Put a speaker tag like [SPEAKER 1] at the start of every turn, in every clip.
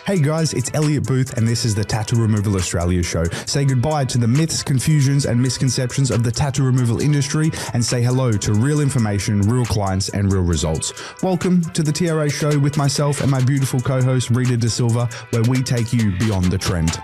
[SPEAKER 1] Hey guys, it's Elliot Booth and this is the Tattoo Removal Australia show. Say goodbye to the myths, confusions and misconceptions of the tattoo removal industry and say hello to real information, real clients and real results. Welcome to the TRA show with myself and my beautiful co-host Rita Da Silva, where we take you beyond the trend.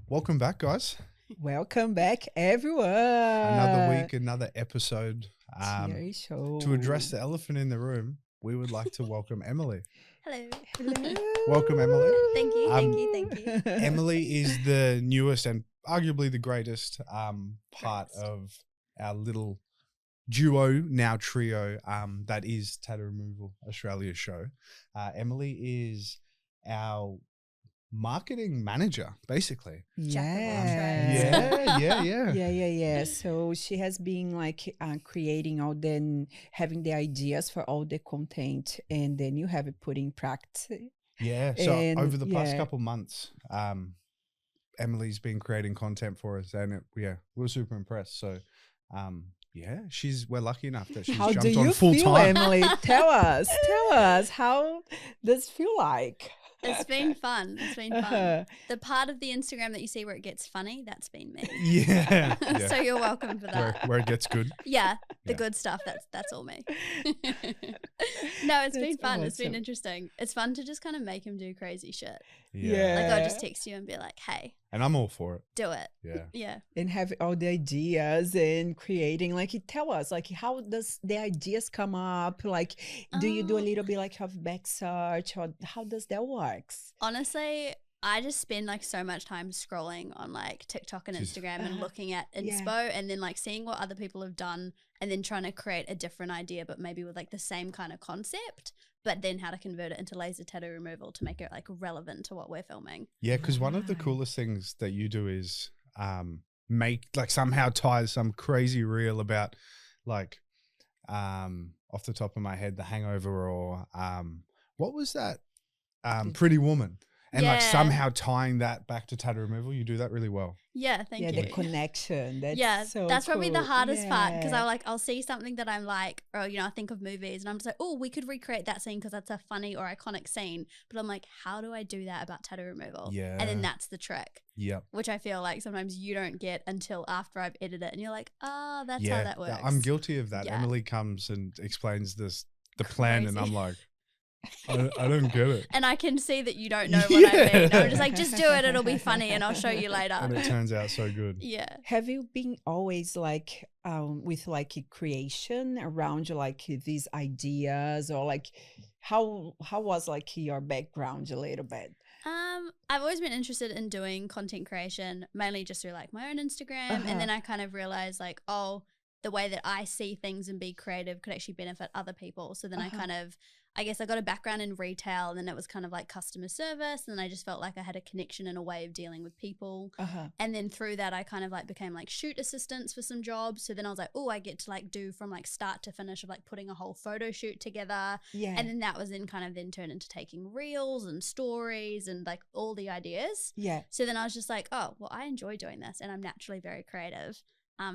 [SPEAKER 1] Welcome back, guys.
[SPEAKER 2] Welcome back, everyone.
[SPEAKER 1] Another week, another episode.
[SPEAKER 2] To
[SPEAKER 1] address the elephant in the room, we would like to welcome Emily.
[SPEAKER 3] Hello.
[SPEAKER 2] Hello.
[SPEAKER 1] Welcome, Emily.
[SPEAKER 3] Thank you.
[SPEAKER 1] Emily is the newest and arguably the greatest part of our little duo, now trio, that is Tattoo Removal Australia show. Emily is our marketing manager, basically.
[SPEAKER 2] Yeah. So she has been like creating all having the ideas for all the content, and then you have it put in practice.
[SPEAKER 1] Yeah. So over the past couple months, Emily's been creating content for us, and we're super impressed. So, we're lucky enough that she's jumped on full time.
[SPEAKER 2] How do you feel, Emily? Tell us, how does it feel like?
[SPEAKER 3] It's been fun. The part of the Instagram that you see where it gets funny, that's been me.
[SPEAKER 1] Yeah.
[SPEAKER 3] So you're welcome for that.
[SPEAKER 1] Where it gets good.
[SPEAKER 3] Yeah, the good stuff, that's all me. No, it's been fun. Awesome. It's been interesting. It's fun to just kind of make him do crazy shit.
[SPEAKER 1] Yeah.
[SPEAKER 3] Like I'll just text you and be like, hey.
[SPEAKER 1] And I'm all for it.
[SPEAKER 3] Do it.
[SPEAKER 1] Yeah.
[SPEAKER 2] And have all the ideas and creating, like, tell us, like, how does the ideas come up? Like, do you do a little bit like of back search, or how does that work?
[SPEAKER 3] Honestly, I just spend like so much time scrolling on like TikTok and Instagram and looking at inspo and then like seeing what other people have done and then trying to create a different idea, but maybe with like the same kind of concept, but then how to convert it into laser tattoo removal to make it like relevant to what we're filming. Yeah,
[SPEAKER 1] because one of the coolest things that you do is make like somehow tie some crazy reel about like off the top of my head, The Hangover or what was that? Pretty Woman. And like somehow tying that back to tattoo removal, you do that really well.
[SPEAKER 3] Yeah, thank you.
[SPEAKER 2] Yeah, the connection. That's
[SPEAKER 3] probably the hardest part, because I'll see something that I'm like, or I think of movies and I'm just like, oh, we could recreate that scene because that's a funny or iconic scene. But I'm like, how do I do that about tattoo removal?
[SPEAKER 1] Yeah.
[SPEAKER 3] And then that's the trick.
[SPEAKER 1] Yep.
[SPEAKER 3] Which I feel like sometimes you don't get until after I've edited it and you're like, oh, that's how that works.
[SPEAKER 1] Yeah, I'm guilty of that.
[SPEAKER 3] Yeah.
[SPEAKER 1] Emily comes and explains the plan and I'm like, I don't get it.
[SPEAKER 3] And I can see that you don't know what I mean. I'm just like, just do it. It'll be funny and I'll show you later.
[SPEAKER 1] And it turns out so good.
[SPEAKER 3] Yeah.
[SPEAKER 2] Have you been always like with like a creation around like these ideas, or like how was like your background a little bit?
[SPEAKER 3] I've always been interested in doing content creation, mainly just through like my own Instagram. And then I kind of realized like, oh, the way that I see things and be creative could actually benefit other people. So then I guess I got a background in retail, and then it was kind of like customer service, and then I just felt like I had a connection and a way of dealing with people. And then through that, I kind of like became like shoot assistants for some jobs. So then I was like, oh, I get to like do from like start to finish of like putting a whole photo shoot together. Yeah. And then that was then kind of then turned into taking reels and stories and like all the ideas. Yeah. So then I was just like, oh, well, I enjoy doing this and I'm naturally very creative.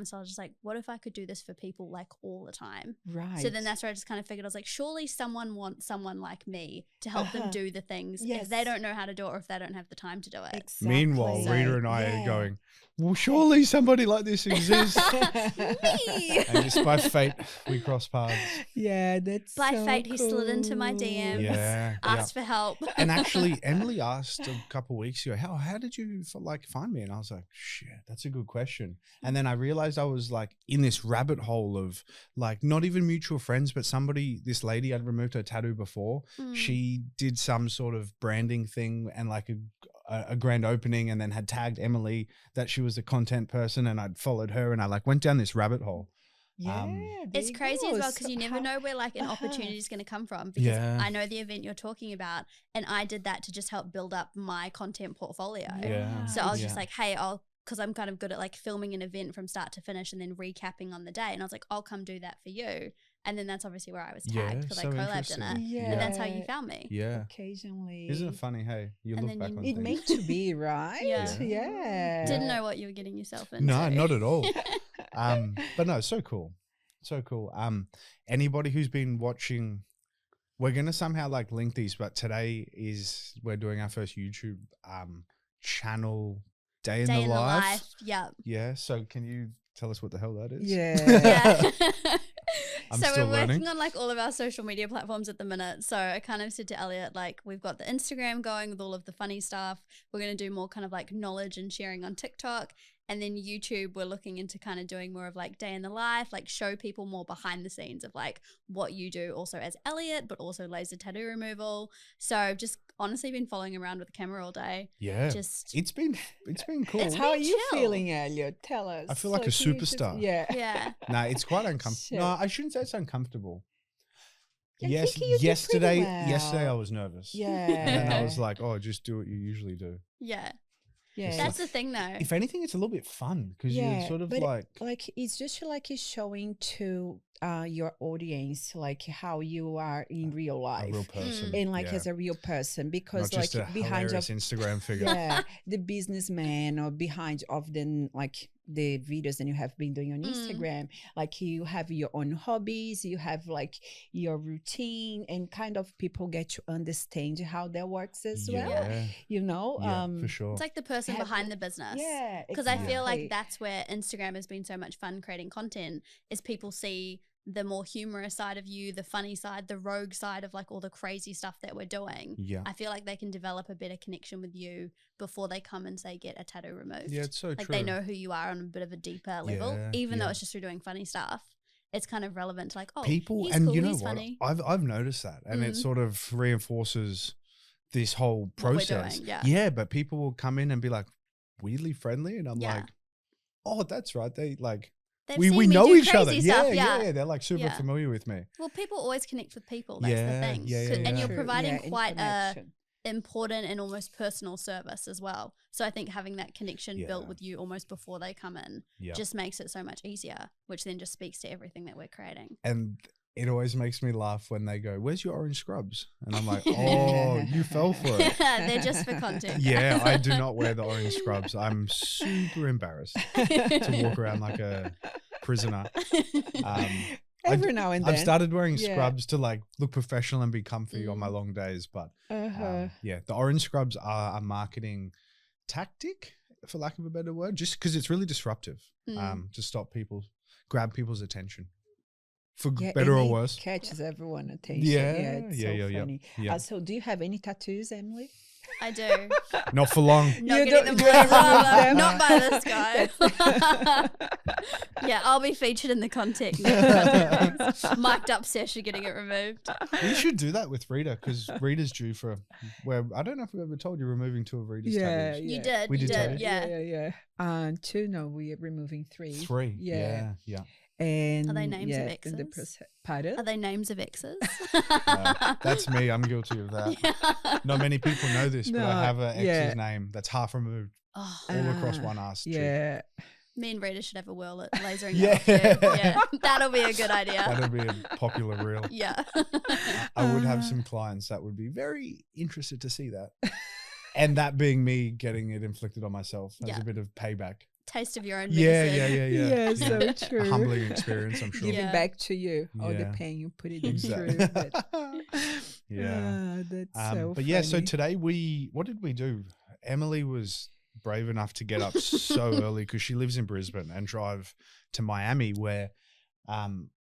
[SPEAKER 3] So I was just like, what if I could do this for people like all the time? Right. So then that's where I just kind of figured, I was like, surely someone wants someone like me to help them do the things if they don't know how to do it or if they don't have the time to do it.
[SPEAKER 2] Exactly.
[SPEAKER 1] Meanwhile, Rita and I are going, well, surely somebody like this exists. And just by fate, we cross paths.
[SPEAKER 2] Yeah, that's
[SPEAKER 3] by
[SPEAKER 2] so
[SPEAKER 3] fate,
[SPEAKER 2] cool.
[SPEAKER 3] he slid into my DMs, asked for help.
[SPEAKER 1] And actually, Emily asked a couple of weeks ago, how did you find me? And I was like, shit, that's a good question. And then I realized I was like in this rabbit hole of like not even mutual friends, but this lady I'd removed her tattoo before. She did some sort of branding thing and like a grand opening, and then had tagged Emily that she was the content person, and I'd followed her, and I like went down this rabbit hole.
[SPEAKER 2] Yeah,
[SPEAKER 3] it's crazy as well, because you never know where like an opportunity is going to come from, because I know the event you're talking about, and I did that to just help build up my content portfolio. So I was just like, hey, because I'm kind of good at like filming an event from start to finish and then recapping on the day, and I was like, I'll come do that for you. And then that's obviously where I was tagged because I collabed in it. Yeah. And that's how you found me.
[SPEAKER 1] Yeah.
[SPEAKER 2] Occasionally.
[SPEAKER 1] Isn't it funny? Hey, you look back on things.
[SPEAKER 2] It meant to be, right?
[SPEAKER 3] Yeah. Didn't know what you were getting yourself into.
[SPEAKER 1] No, not at all. But no, so cool. Anybody who's been watching, we're going to somehow like link these, but today we're doing our first YouTube channel, Day in the Life.
[SPEAKER 3] Yeah.
[SPEAKER 1] Yeah. So can you tell us what the hell that is?
[SPEAKER 2] Yeah.
[SPEAKER 3] So we're working on like all of our social media platforms at the minute. So I kind of said to Elliot, like, we've got the Instagram going with all of the funny stuff. We're going to do more kind of like knowledge and sharing on TikTok. And then YouTube, we're looking into kind of doing more of like day in the life, like show people more behind the scenes of like what you do also as Elliot, but also laser tattoo removal. So I've just honestly been following around with the camera all day.
[SPEAKER 1] Yeah.
[SPEAKER 3] It's
[SPEAKER 1] been cool.
[SPEAKER 2] How are you feeling, Elliot? Tell us.
[SPEAKER 1] I feel like a superstar.
[SPEAKER 2] Yeah.
[SPEAKER 1] No, it's quite uncomfortable. No, I shouldn't say it's uncomfortable.
[SPEAKER 2] Yesterday
[SPEAKER 1] I was nervous.
[SPEAKER 2] Yeah.
[SPEAKER 1] And then I was like, oh, just do what you usually do.
[SPEAKER 3] Yeah.
[SPEAKER 2] Yeah,
[SPEAKER 3] that's the thing though.
[SPEAKER 1] If anything, it's a little bit fun because you're sort of like
[SPEAKER 2] it's just like it's showing to your audience like how you are in real life,
[SPEAKER 1] a real person,
[SPEAKER 2] and like as a real person, because
[SPEAKER 1] not just
[SPEAKER 2] like
[SPEAKER 1] a
[SPEAKER 2] behind your
[SPEAKER 1] Instagram figure,
[SPEAKER 2] the businessman or behind of like the videos that you have been doing on Instagram, like you have your own hobbies, you have like your routine, and kind of people get to understand how that works as well. You know,
[SPEAKER 1] for sure.
[SPEAKER 3] It's like the person behind the business.
[SPEAKER 2] Yeah,
[SPEAKER 3] because I feel like that's where Instagram has been so much fun creating content, is people see the more humorous side of you, the funny side, the rogue side of like all the crazy stuff that we're doing.
[SPEAKER 1] Yeah.
[SPEAKER 3] I feel like they can develop a better connection with you before they come and say get a tattoo removed.
[SPEAKER 1] Yeah, it's so
[SPEAKER 3] like
[SPEAKER 1] true.
[SPEAKER 3] They know who you are on a bit of a deeper level, even though it's just through doing funny stuff. It's kind of relevant to like, oh,
[SPEAKER 1] people,
[SPEAKER 3] he's
[SPEAKER 1] and
[SPEAKER 3] cool,
[SPEAKER 1] you know
[SPEAKER 3] he's
[SPEAKER 1] what?
[SPEAKER 3] funny.
[SPEAKER 1] I've noticed that, and it sort of reinforces this whole process.
[SPEAKER 3] Yeah,
[SPEAKER 1] but people will come in and be like weirdly friendly, and I'm like, oh, that's right. They like. We know each other. Yeah. They're like super familiar with me.
[SPEAKER 3] Well, people always connect with people. That's the thing. And you're providing quite a important and almost personal service as well. So I think having that connection built with you almost before they come in just makes it so much easier, which then just speaks to everything that we're creating.
[SPEAKER 1] And it always makes me laugh when they go, "Where's your orange scrubs?" And I'm like, "Oh, you fell for it."
[SPEAKER 3] They're just for content.
[SPEAKER 1] Yeah, I do not wear the orange scrubs. I'm super embarrassed to walk around like a prisoner.
[SPEAKER 2] Every now and then.
[SPEAKER 1] I've started wearing scrubs to like look professional and be comfy on my long days. But the orange scrubs are a marketing tactic, for lack of a better word, just because it's really disruptive to stop people, grab people's attention. For better or worse.
[SPEAKER 2] Catches everyone's attention. It's so funny. So do you have any tattoos, Emily?
[SPEAKER 3] I do.
[SPEAKER 1] Not for long.
[SPEAKER 3] Not getting them not by this guy. Yeah, I'll be featured in the content. Mic'd up session getting it removed.
[SPEAKER 1] We should do that with Rita, because Rita's due for I don't know if we've ever told you we're moving two of Rita's tattoos.
[SPEAKER 3] You did.
[SPEAKER 1] We
[SPEAKER 3] did.
[SPEAKER 2] Yeah. Two, no, we are removing three.
[SPEAKER 1] Three. Yeah.
[SPEAKER 2] And
[SPEAKER 3] are they names of exes?
[SPEAKER 2] Pardon?
[SPEAKER 3] Are they names of exes?
[SPEAKER 1] That's me. I'm guilty of that. Not many people know this, but I have an ex's name that's half removed all across one ass.
[SPEAKER 2] Yeah.
[SPEAKER 3] Me and Rita should have a whirl at lasering. Yeah, that'll be a good idea.
[SPEAKER 1] That'll be a popular reel.
[SPEAKER 3] Yeah.
[SPEAKER 1] I would have some clients that would be very interested to see that. And that being me getting it inflicted on myself as a bit of payback.
[SPEAKER 3] Taste of your own medicine.
[SPEAKER 2] Yeah, so true.
[SPEAKER 1] A humbling experience, I'm sure.
[SPEAKER 2] Giving back to you all the pain you put it through. That's so
[SPEAKER 1] but yeah, so today what did we do? Emily was brave enough to get up so early because she lives in Brisbane and drive to Miami where,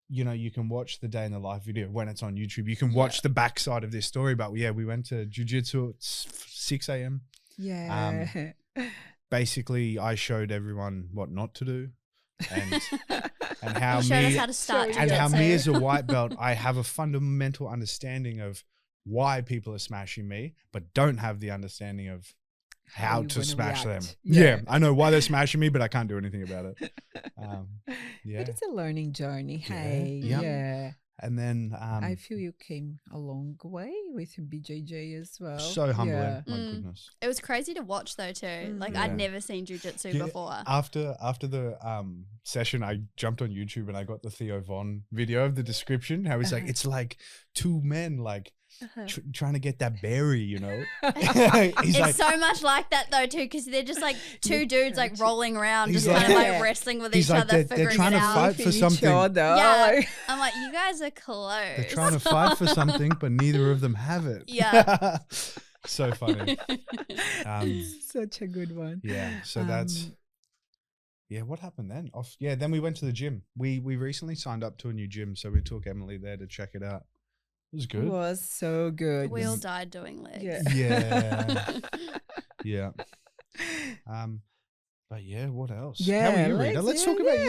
[SPEAKER 1] you can watch the day in the life video when it's on YouTube. You can watch the backside of this story, but we went to jiu-jitsu at 6 a.m.
[SPEAKER 2] Yeah.
[SPEAKER 3] Basically,
[SPEAKER 1] I showed everyone what not to do, and how
[SPEAKER 3] how to start
[SPEAKER 1] and how me as a white belt, I have a fundamental understanding of why people are smashing me, but don't have the understanding of how to smash them. Yeah, I know why they're smashing me, but I can't do anything about it.
[SPEAKER 2] But it's a learning journey. Hey, yeah.
[SPEAKER 1] And then
[SPEAKER 2] I feel you came a long way with BJJ as well.
[SPEAKER 1] So humbling, my goodness.
[SPEAKER 3] It was crazy to watch though too. Like I'd never seen jiu-jitsu before.
[SPEAKER 1] After the session, I jumped on YouTube and I got the Theo Von video of the description. How he's like, it's like two men like trying to get that berry, you know.
[SPEAKER 3] It's
[SPEAKER 1] like,
[SPEAKER 3] so much like that though too, because they're just like two dudes like rolling around,
[SPEAKER 1] He's
[SPEAKER 3] just kind
[SPEAKER 1] like-
[SPEAKER 3] of like wrestling with
[SPEAKER 1] he's
[SPEAKER 3] each
[SPEAKER 1] like,
[SPEAKER 3] other,
[SPEAKER 1] they're
[SPEAKER 3] figuring
[SPEAKER 1] trying
[SPEAKER 3] it
[SPEAKER 1] to
[SPEAKER 3] out.
[SPEAKER 1] fight for
[SPEAKER 2] Each
[SPEAKER 1] something.
[SPEAKER 2] other,
[SPEAKER 3] Yeah.
[SPEAKER 2] like-
[SPEAKER 3] I'm like, you guys are close.
[SPEAKER 1] They're trying to fight for something, but neither of them have it.
[SPEAKER 3] Yeah.
[SPEAKER 1] So funny.
[SPEAKER 2] Such a good one.
[SPEAKER 1] Yeah. So that's. Yeah, what happened then? Then we went to the gym. We recently signed up to a new gym, so we took Emily there to check it out. It was good.
[SPEAKER 2] It was so good.
[SPEAKER 3] We all died doing legs.
[SPEAKER 2] Yeah.
[SPEAKER 1] Yeah. Yeah. But yeah, what else?
[SPEAKER 2] Yeah,
[SPEAKER 1] How are you, Rita? Let's talk about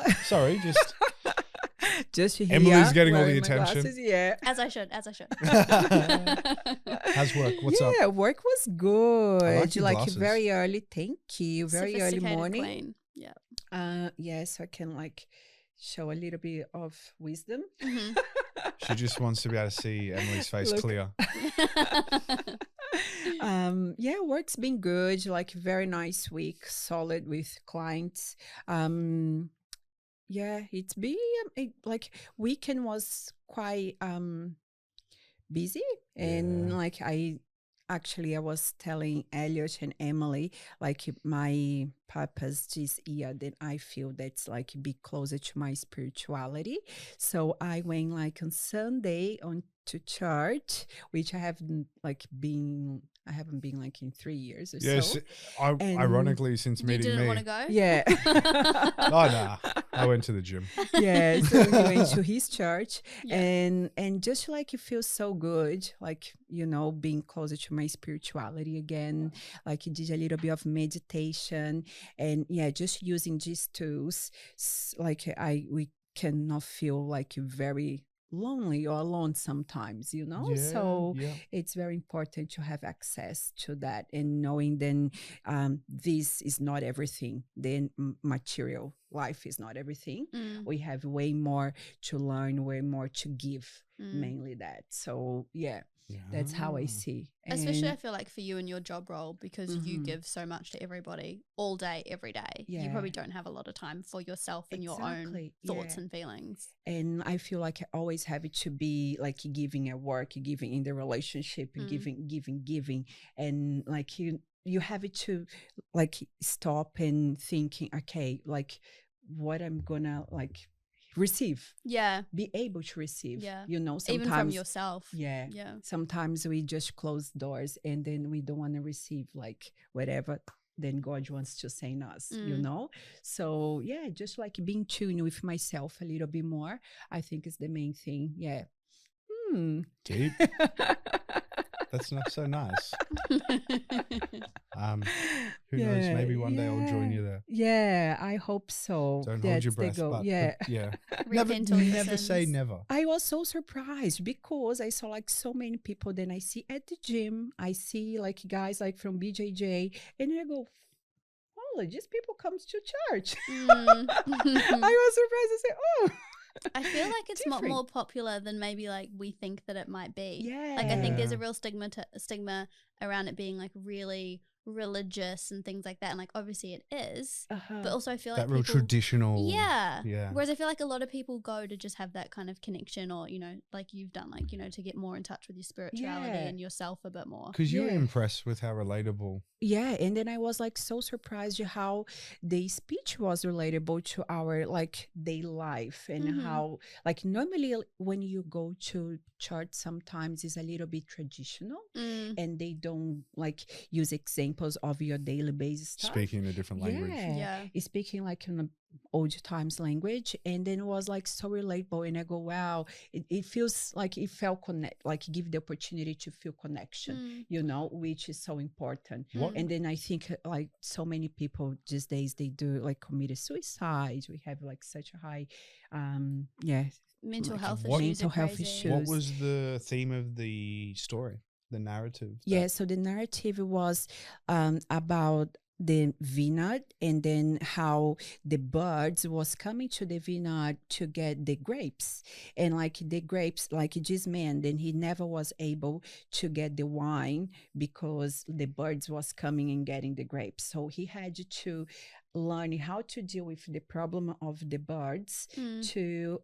[SPEAKER 1] you. Sorry, just
[SPEAKER 2] just here,
[SPEAKER 1] Emily's getting all the
[SPEAKER 2] wearing my
[SPEAKER 1] attention.
[SPEAKER 2] glasses, yeah.
[SPEAKER 3] As I should.
[SPEAKER 1] how's work? What's up?
[SPEAKER 2] Yeah, work was good.
[SPEAKER 1] I like your glasses.
[SPEAKER 2] Very early. Thank you. Very early
[SPEAKER 3] Sophisticated
[SPEAKER 2] morning.
[SPEAKER 3] queen. Yeah.
[SPEAKER 2] Yeah, so I can like show a little bit of wisdom.
[SPEAKER 3] Mhm.
[SPEAKER 1] She just wants to be able to see Emily's face
[SPEAKER 2] Look.
[SPEAKER 1] clear.
[SPEAKER 2] Yeah, work's been good. Like very nice week, solid with clients. Yeah, it's been like weekend was quite busy, and
[SPEAKER 1] Yeah.
[SPEAKER 2] like I was telling Elliot and Emily like my purpose this year, that I feel that's like be closer to my spirituality. So I went like on Sunday to church, which I haven't been like in 3 years or
[SPEAKER 1] Yes.
[SPEAKER 2] so. And-
[SPEAKER 1] Ironically, since
[SPEAKER 3] You
[SPEAKER 1] meeting
[SPEAKER 3] didn't
[SPEAKER 1] me.
[SPEAKER 3] want to go?
[SPEAKER 2] Yeah.
[SPEAKER 1] Oh, nah. I went to the gym.
[SPEAKER 2] Yeah, so we went to his church,
[SPEAKER 3] Yeah.
[SPEAKER 2] and just like it feels so good, like, you know, being closer to my spirituality again. Like I did a little bit of meditation, and yeah, just using these tools, like we cannot feel like very lonely or alone sometimes, you know.
[SPEAKER 1] Yeah,
[SPEAKER 2] So
[SPEAKER 1] yeah.
[SPEAKER 2] it's very important to have access to that, and knowing then this is not everything. Then material life is not everything.
[SPEAKER 3] Mm.
[SPEAKER 2] We have way more to learn, way more to give,
[SPEAKER 3] Mm.
[SPEAKER 2] mainly that. So yeah, that's how I see.
[SPEAKER 3] Especially, I
[SPEAKER 2] And
[SPEAKER 3] feel like for you in your job role, because you
[SPEAKER 2] Mhm.
[SPEAKER 3] give so much to everybody all day, every day. You probably
[SPEAKER 2] Yeah.
[SPEAKER 3] don't have a lot of time for yourself and your own
[SPEAKER 2] Exactly,
[SPEAKER 3] thoughts
[SPEAKER 2] yeah.
[SPEAKER 3] and feelings.
[SPEAKER 2] and I feel like I always have it to be like giving at work, giving in the relationship, giving, and like you have it to like stop and thinking, okay, like what I'm gonna like receive,
[SPEAKER 3] Yeah.
[SPEAKER 2] be able to receive.
[SPEAKER 3] Yeah.
[SPEAKER 2] You know, sometimes
[SPEAKER 3] Even from yourself.
[SPEAKER 2] Yeah.
[SPEAKER 3] Yeah.
[SPEAKER 2] Sometimes we just close doors, and then we don't want to receive like whatever then God wants to say in us, you know? So yeah, just like being tuned with myself a little bit more, I think is the main thing. Yeah.
[SPEAKER 1] Deep. That's not so nice. Who knows? Maybe one day I'll join you there.
[SPEAKER 2] Yeah, I hope so.
[SPEAKER 1] Don't hold
[SPEAKER 2] That's
[SPEAKER 1] your
[SPEAKER 2] the
[SPEAKER 1] breath.
[SPEAKER 2] goal.
[SPEAKER 1] But
[SPEAKER 2] Yeah.
[SPEAKER 1] yeah.
[SPEAKER 3] Repent all your
[SPEAKER 1] Never say
[SPEAKER 3] sins.
[SPEAKER 1] never.
[SPEAKER 2] I was so surprised because I saw like so many people that I see at the gym. I see like guys like from BJJ, and I go, oh, these people comes to church. I was surprised to say, oh.
[SPEAKER 3] I feel like it's not
[SPEAKER 2] Different.
[SPEAKER 3] more popular than maybe like we think that it might be.
[SPEAKER 2] Yeah.
[SPEAKER 3] Like I think there's a
[SPEAKER 1] Yeah.
[SPEAKER 3] real stigma around it being like really religious and things like that. And like obviously it is, but also I feel like
[SPEAKER 1] That real
[SPEAKER 3] people,
[SPEAKER 1] traditional.
[SPEAKER 3] yeah.
[SPEAKER 1] Yeah.
[SPEAKER 3] Whereas I feel like a lot of people go to just have that kind of connection, or, you know, like you've done, like, you know, to get more in touch with your spirituality
[SPEAKER 2] Yeah.
[SPEAKER 3] and yourself a bit more.
[SPEAKER 1] Because you were
[SPEAKER 2] Yeah.
[SPEAKER 1] impressed with how relatable.
[SPEAKER 2] Yeah, and then I was like so surprised how the speech was relatable to our like daily life, and
[SPEAKER 3] Mhm.
[SPEAKER 2] how like normally when you go to church sometimes it's a little bit traditional, and they don't like use examples of your daily basis stuff.
[SPEAKER 1] Speaking a different language.
[SPEAKER 3] Yeah.
[SPEAKER 2] Speaking like in the old times language, and then it was like so relatable, and I go, wow, it feels like it felt connect, like give the opportunity to feel connection, you know, which is so important.
[SPEAKER 1] What?
[SPEAKER 2] And then I think like so many people these days, they do like committed suicide. We have like such a high
[SPEAKER 3] Mental
[SPEAKER 2] like
[SPEAKER 3] health
[SPEAKER 1] what-
[SPEAKER 3] issues.
[SPEAKER 2] mental
[SPEAKER 3] are
[SPEAKER 2] health
[SPEAKER 3] crazy.
[SPEAKER 2] issues.
[SPEAKER 1] What was the theme of the story? The narrative?
[SPEAKER 2] Yeah, so the narrative was about the vineyard, and then how the birds was coming to the vineyard to get the grapes, and like the grapes, like this man, then he never was able to get the wine because the birds was coming and getting the grapes, so he had to learning how to deal with the problem of the birds to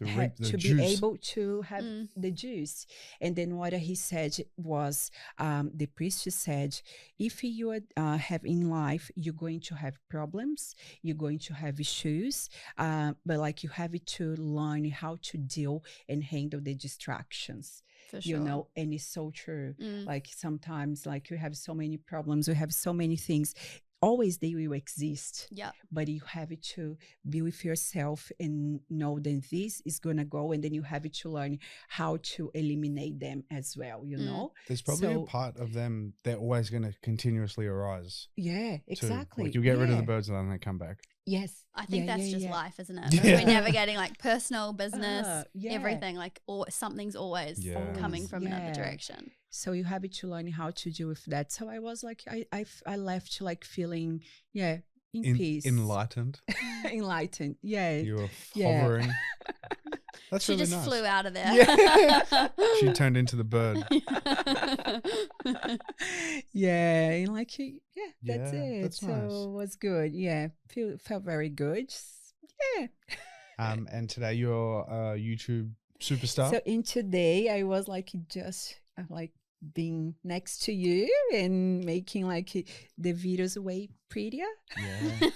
[SPEAKER 1] reap the
[SPEAKER 2] to be
[SPEAKER 1] juice.
[SPEAKER 2] able to have the juice. And then what he said was, the priest said, if you have in life, you're going to have problems, you're going to have issues, but like you have to learn how to deal and handle the distractions.
[SPEAKER 3] For sure.
[SPEAKER 2] You know, and it's so true. Like sometimes, like we have so many problems, we have so many things. Always they will exist.
[SPEAKER 3] Yeah.
[SPEAKER 2] But you have to be with yourself and know that this is gonna go, and then you have to learn how to eliminate them as well. You know,
[SPEAKER 1] there's probably a part of them they're always going to continuously arise.
[SPEAKER 2] Yeah, exactly.
[SPEAKER 1] Like you get rid of the birds and then they come back.
[SPEAKER 2] Yes.
[SPEAKER 3] I think that's just life, isn't it?
[SPEAKER 1] Yeah.
[SPEAKER 3] We're navigating like personal, business,
[SPEAKER 2] yeah.
[SPEAKER 3] everything. Like, or something's always coming from another direction.
[SPEAKER 2] So you have to learn how to deal with that. So I was like, I left like feeling, in peace.
[SPEAKER 1] Enlightened.
[SPEAKER 2] Enlightened. Yeah.
[SPEAKER 1] You were hovering. That's
[SPEAKER 3] she
[SPEAKER 1] really
[SPEAKER 3] just
[SPEAKER 1] nice.
[SPEAKER 3] flew out of there.
[SPEAKER 1] Yeah. She turned into the bird.
[SPEAKER 2] Yeah. And like, that's it.
[SPEAKER 1] That's
[SPEAKER 2] so
[SPEAKER 1] nice.
[SPEAKER 2] it was good. Yeah. Felt very good. Yeah.
[SPEAKER 1] And today you're a YouTube superstar.
[SPEAKER 2] So in today I was like like being next to you and making like the videos way prettier.
[SPEAKER 1] Yeah.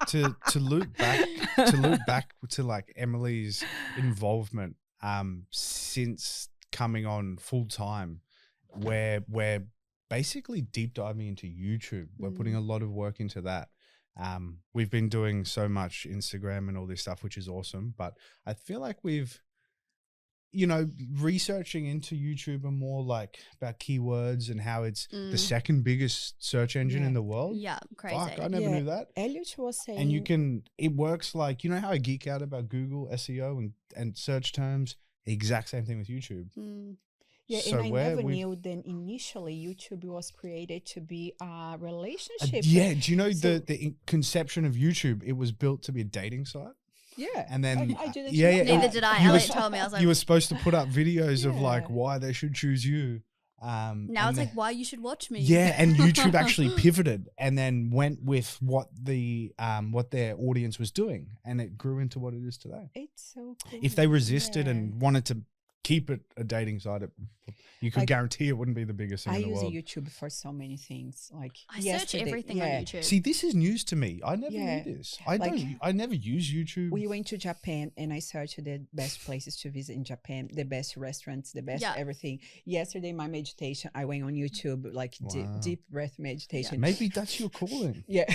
[SPEAKER 1] to loop back to like Emily's involvement since coming on full time, where we're basically deep diving into YouTube. We're putting a lot of work into that. We've been doing so much Instagram and all this stuff, which is awesome, but I feel like we've, researching into YouTube and more like about keywords and how it's the second biggest search engine in the world.
[SPEAKER 3] Yeah, crazy.
[SPEAKER 1] Fuck, I never knew that.
[SPEAKER 2] Elliot was saying,
[SPEAKER 1] And it works like, how I geek out about Google SEO and search terms, exact same thing with YouTube.
[SPEAKER 2] Yeah,
[SPEAKER 1] So
[SPEAKER 2] and I never knew that initially YouTube was created to be a relationship.
[SPEAKER 1] Yeah, do you know the conception of YouTube? It was built to be a dating site.
[SPEAKER 2] Yeah,
[SPEAKER 1] And then
[SPEAKER 2] I didn't
[SPEAKER 1] yeah,
[SPEAKER 2] know
[SPEAKER 1] yeah,
[SPEAKER 2] that.
[SPEAKER 3] Neither did I. Elliot told me. I was like,
[SPEAKER 1] you were supposed to put up videos of like
[SPEAKER 2] Yeah.
[SPEAKER 1] why they should choose you.
[SPEAKER 3] now
[SPEAKER 1] and
[SPEAKER 3] it's like, why you should watch me.
[SPEAKER 1] yeah, and YouTube actually pivoted and then went with what their audience was doing, and it grew into what it is today.
[SPEAKER 2] It's so cool.
[SPEAKER 1] If they resisted
[SPEAKER 2] Yeah.
[SPEAKER 1] and wanted to keep it a dating site, you could
[SPEAKER 2] Like,
[SPEAKER 1] guarantee it wouldn't be the biggest thing
[SPEAKER 2] I
[SPEAKER 1] in the
[SPEAKER 2] use
[SPEAKER 1] world.
[SPEAKER 2] YouTube for so many things. Like
[SPEAKER 3] I search
[SPEAKER 2] yesterday-
[SPEAKER 3] everything on YouTube.
[SPEAKER 1] See, this is news to me. I never
[SPEAKER 2] Yeah.
[SPEAKER 1] knew this.
[SPEAKER 2] Like-
[SPEAKER 1] I never use YouTube.
[SPEAKER 2] We went to Japan and I searched the best places to visit in Japan, the best restaurants, the best everything. Yesterday, my meditation, I went on YouTube, like
[SPEAKER 1] Wow.
[SPEAKER 2] deep breath meditation.
[SPEAKER 1] Maybe that's your calling.
[SPEAKER 2] Yeah.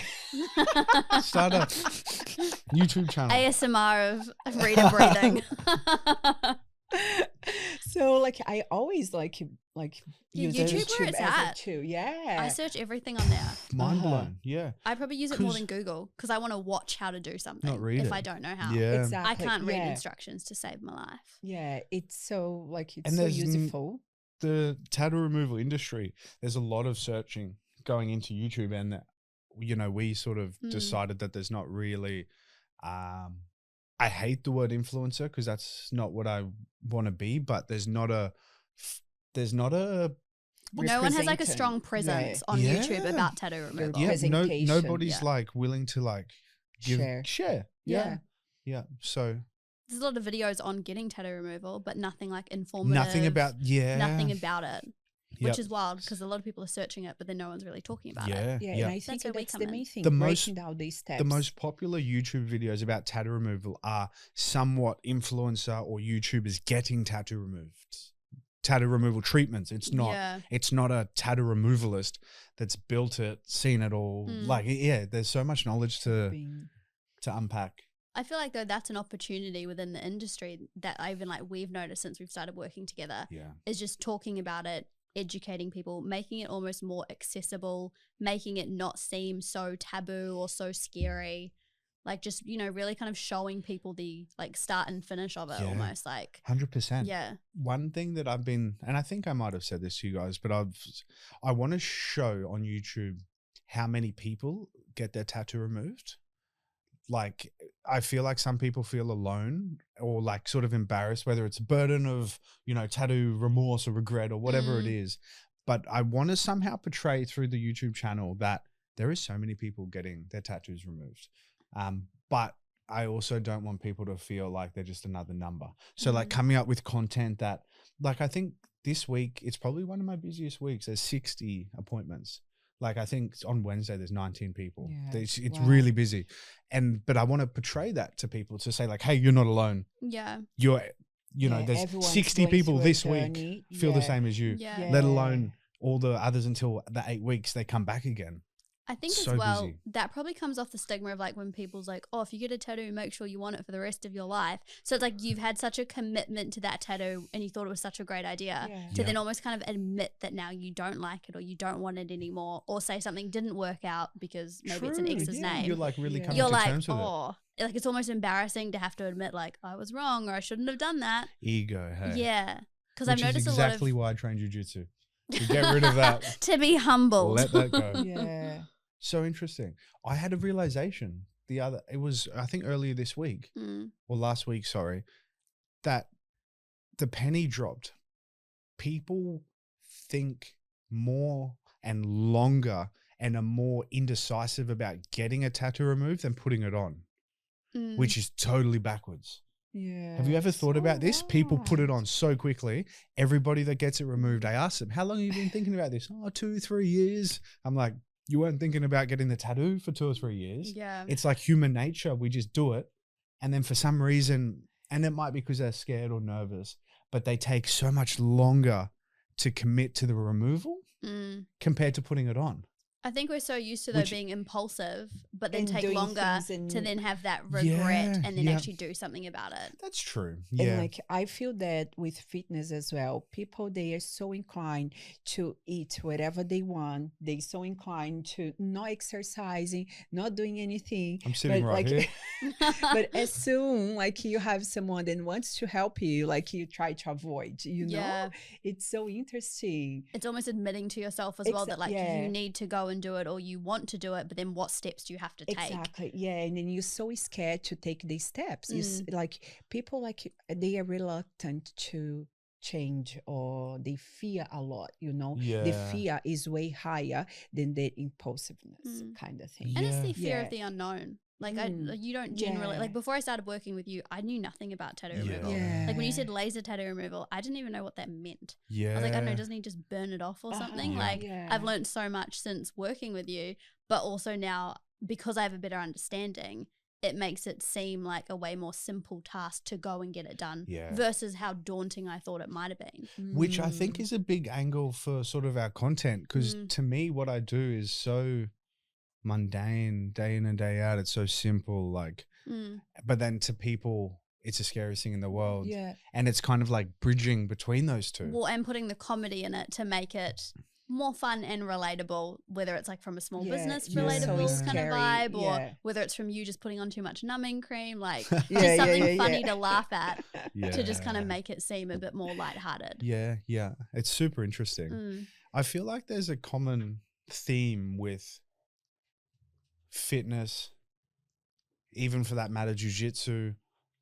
[SPEAKER 1] Start a YouTube channel.
[SPEAKER 3] ASMR of Rita breathing.
[SPEAKER 2] So like I always like
[SPEAKER 3] Yeah,
[SPEAKER 2] use
[SPEAKER 3] YouTube where it's
[SPEAKER 2] as a
[SPEAKER 3] at.
[SPEAKER 2] tool. Yeah.
[SPEAKER 3] I search everything on there.
[SPEAKER 1] Mind
[SPEAKER 2] Uh-huh.
[SPEAKER 1] blown. Yeah.
[SPEAKER 3] I probably use it more
[SPEAKER 1] 'Cause-
[SPEAKER 3] than Google because I want to watch how to do something.
[SPEAKER 1] Not read
[SPEAKER 3] if
[SPEAKER 1] it.
[SPEAKER 3] I don't know how.
[SPEAKER 1] Yeah.
[SPEAKER 2] Exactly.
[SPEAKER 3] I can't read
[SPEAKER 2] yeah.
[SPEAKER 3] instructions to save my life.
[SPEAKER 2] Yeah, it's so like it's
[SPEAKER 1] And
[SPEAKER 2] so
[SPEAKER 1] there's
[SPEAKER 2] useful.
[SPEAKER 1] The tattoo removal industry, there's a lot of searching going into YouTube, and we sort of decided that there's not really I hate the word influencer because that's not what I want to be, but there's not a
[SPEAKER 3] No one has like a
[SPEAKER 2] Representing.
[SPEAKER 3] strong presence on
[SPEAKER 1] Yeah.
[SPEAKER 3] YouTube about tattoo removal.
[SPEAKER 1] yeah,
[SPEAKER 2] Presentation.
[SPEAKER 1] nobody's
[SPEAKER 3] Yeah.
[SPEAKER 1] like willing to like share.
[SPEAKER 2] Yeah.
[SPEAKER 1] Yeah. So
[SPEAKER 3] There's a lot of videos on getting tattoo removal, but nothing like informative.
[SPEAKER 1] nothing about
[SPEAKER 3] nothing about it,
[SPEAKER 1] Yep.
[SPEAKER 3] which is wild because a lot of people are searching it, but then no one's really talking about it.
[SPEAKER 1] Yeah.
[SPEAKER 2] Yeah, and I think
[SPEAKER 3] where we
[SPEAKER 2] that's
[SPEAKER 3] come
[SPEAKER 2] the
[SPEAKER 3] in.
[SPEAKER 2] main thing.
[SPEAKER 1] The
[SPEAKER 2] breaking down these steps.
[SPEAKER 1] The most popular YouTube videos about tattoo removal are somewhat influencer or YouTubers getting tattoo removed, tattoo removal treatments. It's not.
[SPEAKER 3] Yeah.
[SPEAKER 1] It's not a tattoo removalist that's built it, seen it all. Like, yeah, there's so much knowledge to unpack.
[SPEAKER 3] I feel like though that's an opportunity within the industry that even like we've noticed since we've started working together
[SPEAKER 1] Yeah.
[SPEAKER 3] is just talking about it, educating people, making it almost more accessible, making it not seem so taboo or so scary. Like just, really kind of showing people the like start and finish of it
[SPEAKER 1] Yeah.
[SPEAKER 3] almost like.
[SPEAKER 1] 100%.
[SPEAKER 3] Yeah.
[SPEAKER 1] One thing that I've been, and I think I might have said this to you guys, but I want to show on YouTube how many people get their tattoo removed. Like, I feel like some people feel alone or like sort of embarrassed, whether it's a burden of, tattoo remorse or regret or whatever it is. But I want to somehow portray through the YouTube channel that there is so many people getting their tattoos removed. But I also don't want people to feel like they're just another number. So like coming up with content that, like, I think this week, it's probably one of my busiest weeks. There's 60 appointments. Like, I think on Wednesday, there's 19 people.
[SPEAKER 2] Yeah.
[SPEAKER 1] It's really busy. But I want to portray that to people to say like, hey, you're not alone.
[SPEAKER 3] Yeah.
[SPEAKER 1] You know, there's
[SPEAKER 2] everyone's
[SPEAKER 1] 60
[SPEAKER 2] going
[SPEAKER 1] people
[SPEAKER 2] through a
[SPEAKER 1] this week
[SPEAKER 2] journey.
[SPEAKER 1] feel the same as you,
[SPEAKER 3] Yeah.
[SPEAKER 1] let alone all the others until the 8 weeks they come back again.
[SPEAKER 3] I think
[SPEAKER 1] So
[SPEAKER 3] as well,
[SPEAKER 1] busy.
[SPEAKER 3] that probably comes off the stigma of like when people's like, oh, if you get a tattoo, make sure you want it for the rest of your life. So it's like you've had such a commitment to that tattoo and you thought it was such a great idea to then almost kind of admit that now you don't like it or you don't want it anymore, or say something didn't work out because maybe it's an ex's name.
[SPEAKER 1] You're like really coming
[SPEAKER 3] You're
[SPEAKER 1] to
[SPEAKER 3] like,
[SPEAKER 1] terms with
[SPEAKER 3] oh, like it's almost embarrassing to have to admit like I was wrong or I shouldn't have done that.
[SPEAKER 1] it. Ego, hey.
[SPEAKER 3] Yeah. Because I've
[SPEAKER 1] Which
[SPEAKER 3] noticed
[SPEAKER 1] is
[SPEAKER 3] a lot
[SPEAKER 1] exactly
[SPEAKER 3] of
[SPEAKER 1] why I train jiu-jitsu. To get rid of that.
[SPEAKER 3] to be humbled.
[SPEAKER 1] Let that go.
[SPEAKER 2] Yeah.
[SPEAKER 1] So interesting. I had a realization it was, I think earlier this week or last week, sorry, that the penny dropped. People think more and longer and are more indecisive about getting a tattoo removed than putting it on, which is totally backwards.
[SPEAKER 2] Yeah.
[SPEAKER 1] Have you ever thought about this? People put it
[SPEAKER 2] right.
[SPEAKER 1] on so quickly. Everybody that gets it removed, I ask them, how long have you been thinking about this? Oh, 2-3 years. I'm like, you weren't thinking about getting the tattoo for 2 or 3 years.
[SPEAKER 3] Yeah.
[SPEAKER 1] It's like human nature. We just do it. And then for some reason, and it might be because they're scared or nervous, but they take so much longer to commit to the removal compared to putting it on.
[SPEAKER 3] I think we're so used to being impulsive, but then
[SPEAKER 2] And
[SPEAKER 3] take
[SPEAKER 2] doing
[SPEAKER 3] longer
[SPEAKER 2] things
[SPEAKER 3] to then have that regret and then
[SPEAKER 1] yeah.
[SPEAKER 3] actually do something about it.
[SPEAKER 1] That's true.
[SPEAKER 2] And
[SPEAKER 1] Yeah.
[SPEAKER 2] like I feel that with fitness as well, people, they are so inclined to eat whatever they want. They're so inclined to not exercising, not doing anything.
[SPEAKER 1] I'm sitting right here.
[SPEAKER 2] But as soon like you have someone that wants to help you, like you try to avoid, you know, it's so interesting.
[SPEAKER 3] It's almost admitting to yourself as well that like you need to go and do it or you want to do it, but then what steps do you have to take?
[SPEAKER 2] Exactly. Yeah. And then you're so scared to take these steps. Like people, like they are reluctant to change or they fear a lot, you know. The fear is way higher than the impulsiveness kind of thing.
[SPEAKER 3] And it's the fear of the unknown. Like you don't generally like before I started working with you, I knew nothing about tattoo removal. Like when you said laser tattoo removal, I didn't even know what that meant. I was like, I don't know, doesn't he just burn it off or something? Like I've learned so much since working with you, but also now because I have a better understanding, it makes it seem like a way more simple task to go and get it done versus how daunting I thought it might have been.
[SPEAKER 1] Which I think is a big angle for sort of our content because to me what I do is so mundane, day in and day out. It's so simple, like, but then to people, it's the scariest thing in the world.
[SPEAKER 2] Yeah.
[SPEAKER 1] And it's kind of like bridging between those two.
[SPEAKER 3] Well, and putting the comedy in it to make it more fun and relatable, whether it's like from a small business relatable
[SPEAKER 2] so
[SPEAKER 3] kind of vibe or whether it's from you just putting on too much numbing cream, like just something funny to laugh at to just kind of make it seem a bit more lighthearted.
[SPEAKER 1] Yeah. It's super interesting. I feel like there's a common theme with fitness, even for that matter, jiu-jitsu,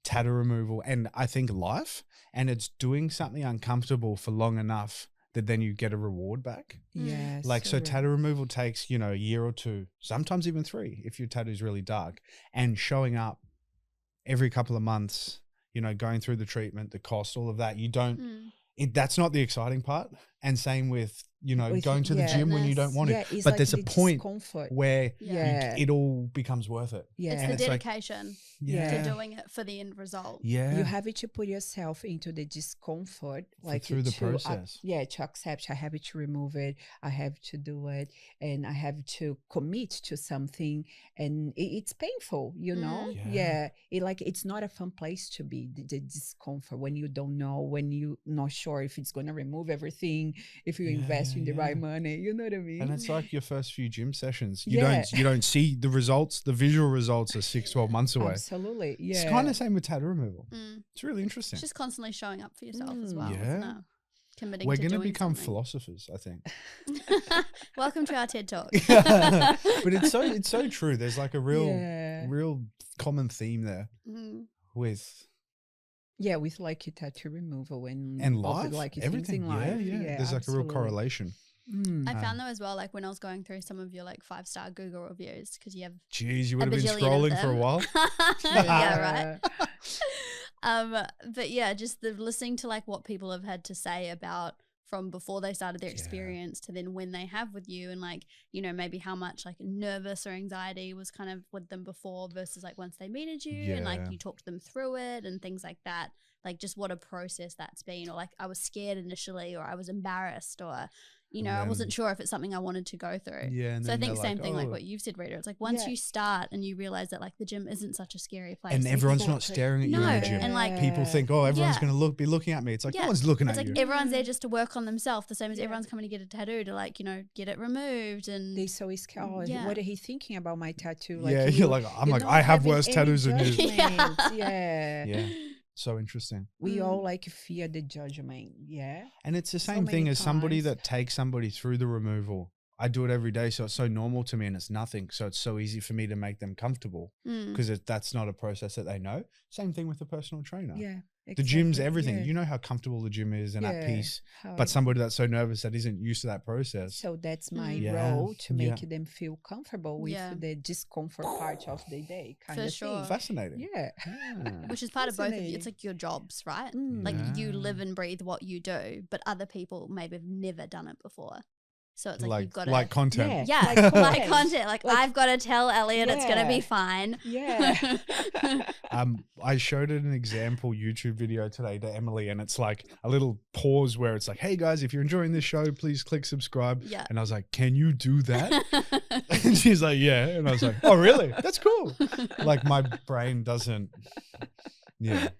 [SPEAKER 1] tattoo removal, and I think life, and it's doing something uncomfortable for long enough that then you get a reward back.
[SPEAKER 2] Yes.
[SPEAKER 1] Like, so tattoo removal takes, you know, a year or two, sometimes even 3 if your tattoo is really dark, and showing up every couple of months, you know, going through the treatment, the cost, all of that. You don't, that's not the exciting part. And same with, you know, going to the gym when you don't want it. But like there's a point where it all becomes worth it.
[SPEAKER 3] It's the dedication to doing it for the end result.
[SPEAKER 2] You have to put yourself into the discomfort, like
[SPEAKER 1] through the process.
[SPEAKER 2] To accept I have to remove it, I have to do it, and I have to commit to something, and it's painful, you know. It's not a fun place to be. The discomfort when you don't know, when you're not sure if it's going to remove everything, if you invest in the right money, you know what I mean?
[SPEAKER 1] And it's like your first few gym sessions. You don't see the results. The visual results are 6-12 months away.
[SPEAKER 2] Absolutely.
[SPEAKER 1] It's kind of the same with tattoo removal. It's really interesting.
[SPEAKER 3] It's just constantly showing up for yourself as well. Isn't it? Committing
[SPEAKER 1] We're
[SPEAKER 3] to
[SPEAKER 1] going to
[SPEAKER 3] doing
[SPEAKER 1] become
[SPEAKER 3] something.
[SPEAKER 1] philosophers, I think.
[SPEAKER 3] Welcome to our TED Talk.
[SPEAKER 1] But it's so true. There's like a real common theme there with
[SPEAKER 2] with like tattoo removal and
[SPEAKER 1] life,
[SPEAKER 2] like
[SPEAKER 1] everything.
[SPEAKER 2] Life.
[SPEAKER 1] There's like a real correlation.
[SPEAKER 3] I found them as well, like when I was going through some of your like 5-star Google reviews, because you have
[SPEAKER 1] Jeez, you would have been
[SPEAKER 3] bajillion of
[SPEAKER 1] scrolling for a
[SPEAKER 3] them.
[SPEAKER 1] while.
[SPEAKER 3] Yeah, right. But yeah, just the listening to like what people have had to say about from before they started their experience to then when they have with you, and like, you know, maybe how much like nervous or anxiety was kind of with them before versus like once they meted you and like you talked them through it and things like that. Like just what a process that's been, or like I was scared initially, or I was embarrassed, or you know, I wasn't sure if it's something I wanted to go through.
[SPEAKER 1] Yeah. And
[SPEAKER 3] so I think same
[SPEAKER 1] like,
[SPEAKER 3] thing like what you've said, Rita. It's like once you start and you realize that like the gym isn't such a scary place.
[SPEAKER 1] And everyone's not staring at you in the gym.
[SPEAKER 3] And like
[SPEAKER 1] people think, oh, everyone's going to be looking at me. It's like, no one's looking at
[SPEAKER 3] like
[SPEAKER 1] you.
[SPEAKER 3] Everyone's there just to work on themselves, the same as everyone's coming to get a tattoo to like, you know, get it removed. And
[SPEAKER 2] they so scared. Oh, what are he thinking about my tattoo?
[SPEAKER 1] Like, you're like, I'm like, I have worse tattoos than you.
[SPEAKER 2] Yeah.
[SPEAKER 1] So interesting.
[SPEAKER 2] We all like fear the judgment. Yeah.
[SPEAKER 1] And it's the same thing as somebody that takes somebody through the removal. I do it every day, so it's so normal to me and it's nothing. So it's so easy for me to make them comfortable because that's not a process that they know. Same thing with a personal trainer.
[SPEAKER 2] Yeah.
[SPEAKER 1] Exactly. The gym's everything. You know how comfortable the gym is and at peace, but somebody that's so nervous that isn't used to that process.
[SPEAKER 2] So that's my role, to make them feel comfortable with the discomfort part of the day. Kind of thing.
[SPEAKER 1] Fascinating.
[SPEAKER 2] Yeah.
[SPEAKER 3] Which is part of both of you. It's like your jobs, right? Like you live and breathe what you do, but other people maybe have never done it before. So it's like you've got to
[SPEAKER 1] like content.
[SPEAKER 3] Yeah, like content. Like I've got to tell Elliot it's going to be fine.
[SPEAKER 2] Yeah.
[SPEAKER 1] I showed it an example YouTube video today to Emily, and it's like a little pause where it's like, hey guys, if you're enjoying this show, please click subscribe.
[SPEAKER 3] Yeah.
[SPEAKER 1] And I was like, can you do that? And she's like, yeah. And I was like, oh really? That's cool. Like my brain doesn't. Yeah.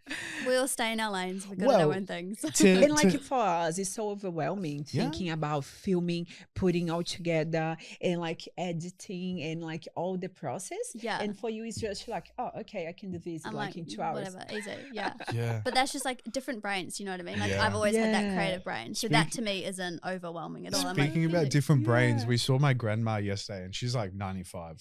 [SPEAKER 3] We all stay in our lanes. We've got our own things.
[SPEAKER 2] And like for us, it's so overwhelming thinking about filming, putting all together and like editing and like all the process.
[SPEAKER 3] Yeah.
[SPEAKER 2] And for you, it's just like, oh, okay, I can do this like in 2 hours.
[SPEAKER 3] Whatever, easy. Yeah.
[SPEAKER 1] Yeah.
[SPEAKER 3] But that's just like different brains, you know what I mean? Like I've always had that creative brain. So that to me isn't overwhelming at all.
[SPEAKER 1] Speaking about different brains, we saw my grandma yesterday and she's like 95.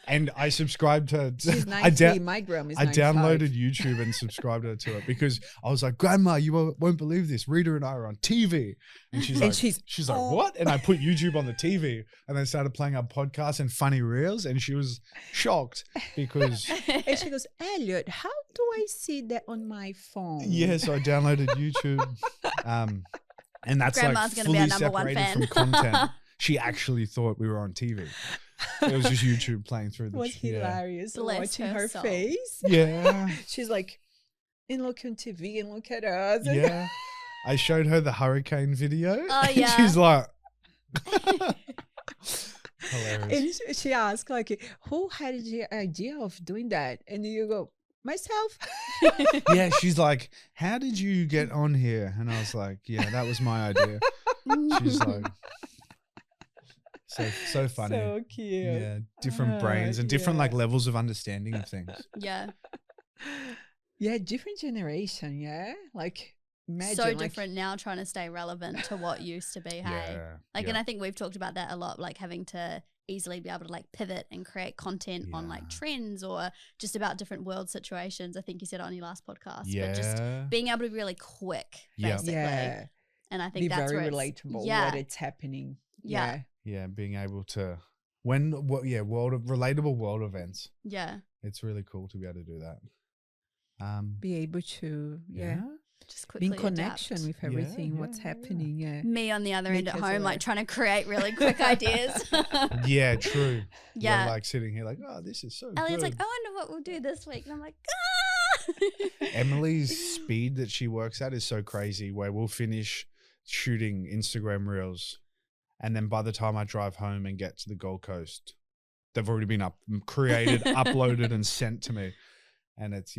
[SPEAKER 1] And I subscribed to
[SPEAKER 2] She's 90, my grandma is 95.
[SPEAKER 1] I downloaded YouTube and subscribed her to it because I was like, Grandma, you won't believe this. Rita and I are on TV. And she's like, she's like, what? And I put YouTube on the TV and then started playing our podcast and funny reels. And she was shocked because.
[SPEAKER 2] And she goes, Elliot, how do I see that on my phone?
[SPEAKER 1] Yeah, so I downloaded YouTube. And that's
[SPEAKER 3] Grandma's
[SPEAKER 1] like
[SPEAKER 3] gonna
[SPEAKER 1] fully
[SPEAKER 3] be our number one
[SPEAKER 1] separated
[SPEAKER 3] fan.
[SPEAKER 1] from content. She actually thought we were on TV. It was just YouTube playing through the.
[SPEAKER 2] It was hilarious watching her
[SPEAKER 3] soul.
[SPEAKER 2] face.
[SPEAKER 1] Yeah.
[SPEAKER 2] She's like, and look on TV and look at us.
[SPEAKER 1] Yeah. I showed her the hurricane video.
[SPEAKER 3] Oh,
[SPEAKER 1] and
[SPEAKER 3] yeah.
[SPEAKER 1] she's like, hilarious.
[SPEAKER 2] And she asked, like, who had the idea of doing that? And you go, myself.
[SPEAKER 1] Yeah, she's like, how did you get on here? And I was like, yeah, that was my idea. She's like, so funny.
[SPEAKER 2] So cute.
[SPEAKER 1] Yeah, different brains and different like levels of understanding of things.
[SPEAKER 3] Yeah.
[SPEAKER 2] Yeah, different generation, yeah? Like, imagine.
[SPEAKER 3] So different now, trying to stay relevant to what used to be, hey?
[SPEAKER 1] Yeah,
[SPEAKER 3] Like, and I think we've talked about that a lot, like having to easily be able to like pivot and create content on like trends or just about different world situations. I think you said it on your last podcast.
[SPEAKER 1] Yeah.
[SPEAKER 3] But just being able to be really quick, basically.
[SPEAKER 2] Yeah.
[SPEAKER 3] And I think
[SPEAKER 2] be
[SPEAKER 3] that's
[SPEAKER 2] very
[SPEAKER 3] where
[SPEAKER 2] relatable what it's happening.
[SPEAKER 3] Yeah.
[SPEAKER 1] Yeah, being able to relatable world events.
[SPEAKER 3] Yeah.
[SPEAKER 1] It's really cool to be able to do that.
[SPEAKER 2] Be able to,
[SPEAKER 3] just quickly
[SPEAKER 2] be in connection
[SPEAKER 3] adapt
[SPEAKER 2] with everything, what's happening. Yeah.
[SPEAKER 3] Me on the other end at home, like trying to create really quick ideas.
[SPEAKER 1] Yeah, true.
[SPEAKER 3] Yeah.
[SPEAKER 1] We're like sitting here like, oh, this is so
[SPEAKER 3] Elliot's
[SPEAKER 1] good.
[SPEAKER 3] like, I wonder what we'll do this week. And I'm like,
[SPEAKER 1] Emily's speed that she works at is so crazy where we'll finish shooting Instagram reels and then by the time I drive home and get to the Gold Coast, they've already been created, uploaded and sent to me. And it's,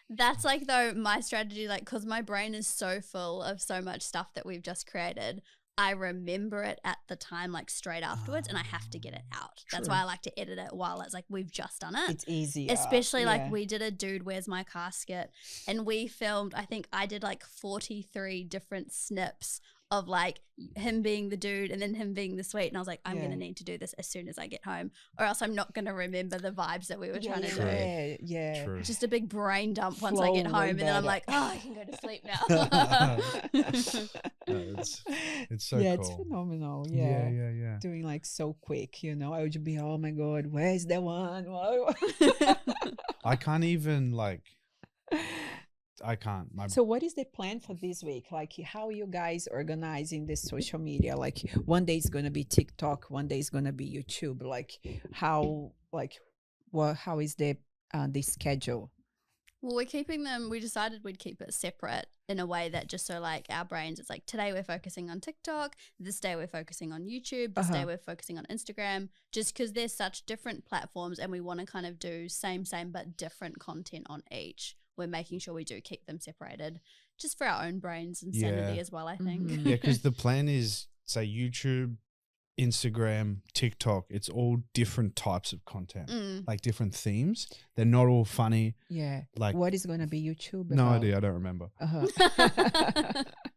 [SPEAKER 3] That's like though my strategy, like because my brain is so full of so much stuff that we've just created, I remember it at the time like straight afterwards and I have to get it out. That's why I like to edit it while it's like we've just done it.
[SPEAKER 2] It's easy.
[SPEAKER 3] Especially like we did a Dude, Where's My Casket? And we filmed, I think I did like 43 different snips of like him being the dude and then him being the sweet. And I was like, I'm going to need to do this as soon as I get home, or else I'm not going to remember the vibes that we were trying to do.
[SPEAKER 2] Yeah.
[SPEAKER 1] True.
[SPEAKER 3] Just a big brain dump once I get home, and then I'm like, oh, I can go to sleep now.
[SPEAKER 1] It's so
[SPEAKER 2] yeah,
[SPEAKER 1] cool.
[SPEAKER 2] it's phenomenal.
[SPEAKER 1] Yeah.
[SPEAKER 2] Doing like so quick, you know. I would be, oh my god, where's the one?
[SPEAKER 1] I can't even like. I can't.
[SPEAKER 2] So what is the plan for this week? Like, how are you guys organizing this social media? Like, one day it's going to be TikTok, one day it's going to be YouTube. Like, how is the schedule?
[SPEAKER 3] Well, we're keeping them, we decided we'd keep it separate in a way that just so like our brains, it's like today we're focusing on TikTok, this day we're focusing on YouTube, this day we're focusing on Instagram, just because they're such different platforms and we want to kind of do same but different content on each. We're making sure we do keep them separated just for our own brains and sanity as well, I think.
[SPEAKER 2] Mm-hmm.
[SPEAKER 1] Yeah, because the plan is, say, YouTube, Instagram, TikTok, it's all different types of content, like different themes. They're not all funny.
[SPEAKER 2] Yeah.
[SPEAKER 1] Like,
[SPEAKER 2] what is going to be YouTube
[SPEAKER 1] no
[SPEAKER 2] about?
[SPEAKER 1] idea. I don't remember.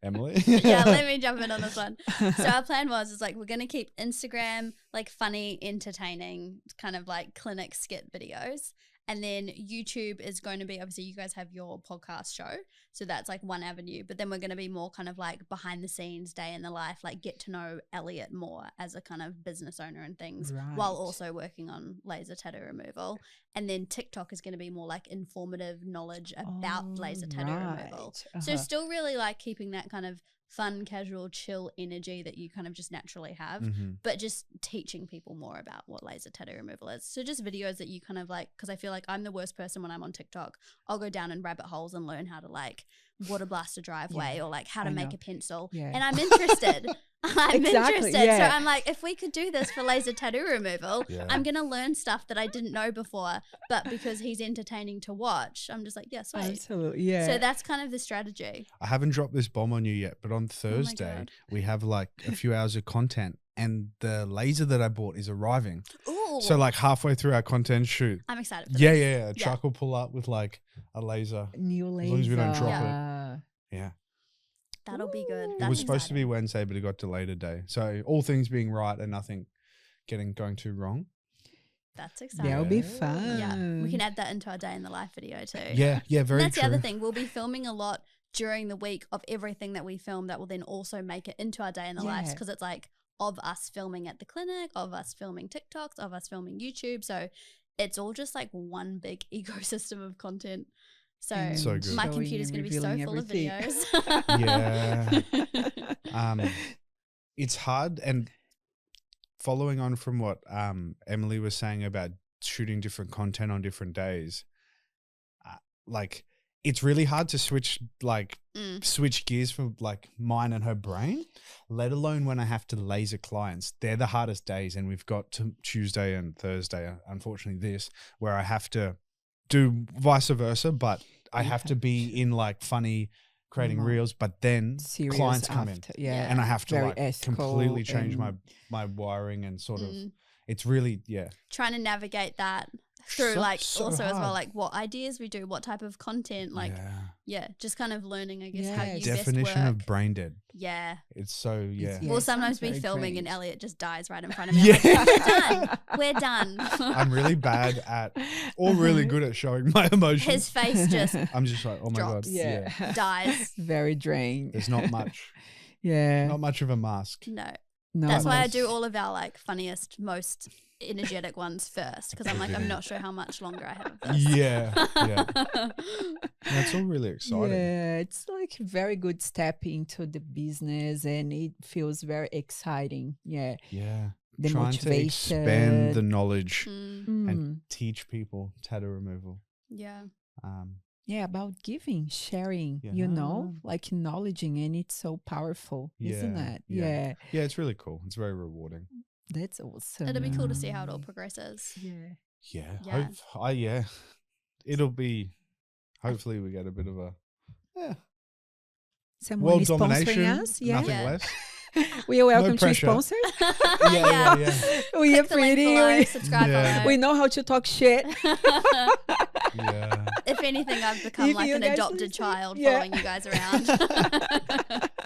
[SPEAKER 1] Emily?
[SPEAKER 3] Yeah, let me jump in on this one. So our plan is like we're going to keep Instagram like funny, entertaining, kind of like clinic skit videos. And then YouTube is going to be, obviously you guys have your podcast show, so that's like one avenue, but then we're going to be more kind of like behind the scenes, day in the life, like get to know Elliot more as a kind of business owner and things, while also working on laser tattoo removal. And then TikTok is going to be more like informative knowledge about laser tattoo removal. So still really like keeping that kind of fun, casual, chill energy that you kind of just naturally have, but just teaching people more about what laser tattoo removal is. So just videos that you kind of like, because I feel like I'm the worst person when I'm on TikTok. I'll go down in rabbit holes and learn how to like water blast a driveway or like how to make a pencil. And I'm interested. I'm interested. So I'm like, if we could do this for laser tattoo removal, I'm going to learn stuff that I didn't know before, but because he's entertaining to watch, I'm just like, yeah, sweet.
[SPEAKER 2] Absolutely, yeah.
[SPEAKER 3] So that's kind of the strategy.
[SPEAKER 1] I haven't dropped this bomb on you yet, but on Thursday, we have like a few hours of content, and the laser that I bought is arriving.
[SPEAKER 3] Ooh.
[SPEAKER 1] So like halfway through our content shoot.
[SPEAKER 3] I'm excited for this.
[SPEAKER 1] Yeah. A truck will pull up with like a laser.
[SPEAKER 2] New laser.
[SPEAKER 1] As long as we don't drop it. Yeah.
[SPEAKER 3] That'll be good.
[SPEAKER 1] It was supposed to be Wednesday, but it got delayed a day. So all things being right and nothing going too wrong.
[SPEAKER 3] That's exciting.
[SPEAKER 2] That'll be fun.
[SPEAKER 3] Yeah, we can add that into our day in the life video too.
[SPEAKER 1] Yeah, very
[SPEAKER 3] and that's
[SPEAKER 1] true.
[SPEAKER 3] the other thing. We'll be filming a lot during the week of everything that we film that will then also make it into our day in the life, because it's like of us filming at the clinic, of us filming TikToks, of us filming YouTube. So it's all just like one big ecosystem of content. So
[SPEAKER 1] good.
[SPEAKER 3] My computer's going to be so full of videos.
[SPEAKER 1] It's hard. And following on from what Emily was saying about shooting different content on different days, like it's really hard to switch gears from like mine and her brain, let alone when I have to laser clients. They're the hardest days. And we've got to Tuesday and Thursday, unfortunately where I have to do vice versa, but I have to be in like funny creating reels, but then
[SPEAKER 2] serious
[SPEAKER 1] clients come in and I have to
[SPEAKER 2] very
[SPEAKER 1] like completely change my wiring and sort of it's really
[SPEAKER 3] trying to navigate that through also
[SPEAKER 1] hard.
[SPEAKER 3] as well, like what ideas we do, what type of content, like just kind of I guess how you
[SPEAKER 1] definition
[SPEAKER 3] best work.
[SPEAKER 1] of brain dead.
[SPEAKER 3] It's
[SPEAKER 1] so
[SPEAKER 3] we'll sometimes be filming and Elliot just dies right in front of me. Like, we're done.
[SPEAKER 1] I'm really bad at or really good at showing my emotions.
[SPEAKER 3] His face just
[SPEAKER 1] I'm just like, oh my
[SPEAKER 3] drops.
[SPEAKER 1] God,
[SPEAKER 3] dies.
[SPEAKER 2] Very drained.
[SPEAKER 1] There's not much.
[SPEAKER 2] Not
[SPEAKER 1] much of a mask.
[SPEAKER 3] No. That's why I do all of our like funniest, most energetic ones first, because I'm like, I'm not sure how much longer I have of this.
[SPEAKER 1] That's all really exciting.
[SPEAKER 2] Yeah, it's like a very good step into the business and it feels very exciting. The
[SPEAKER 1] trying
[SPEAKER 2] motivation.
[SPEAKER 1] to expand the knowledge and teach people tattoo removal.
[SPEAKER 2] About giving, sharing, you know, like acknowledging, and it's so powerful, isn't it? Yeah,
[SPEAKER 1] it's really cool. It's very rewarding.
[SPEAKER 2] That's awesome.
[SPEAKER 3] It'll be cool to see how it all progresses.
[SPEAKER 1] It'll be, hopefully we get a bit of a
[SPEAKER 2] someone
[SPEAKER 1] world
[SPEAKER 2] is
[SPEAKER 1] domination,
[SPEAKER 2] sponsoring us.
[SPEAKER 1] nothing less.
[SPEAKER 2] We are welcome
[SPEAKER 1] No
[SPEAKER 2] to
[SPEAKER 1] pressure.
[SPEAKER 2] sponsors. We are
[SPEAKER 3] Click the link
[SPEAKER 2] pretty.
[SPEAKER 3] below, subscribe below.
[SPEAKER 2] We know how to talk shit.
[SPEAKER 3] If anything, I've become
[SPEAKER 2] If
[SPEAKER 3] like
[SPEAKER 2] you
[SPEAKER 3] an
[SPEAKER 2] guys
[SPEAKER 3] adopted
[SPEAKER 2] listen.
[SPEAKER 3] child following you guys around.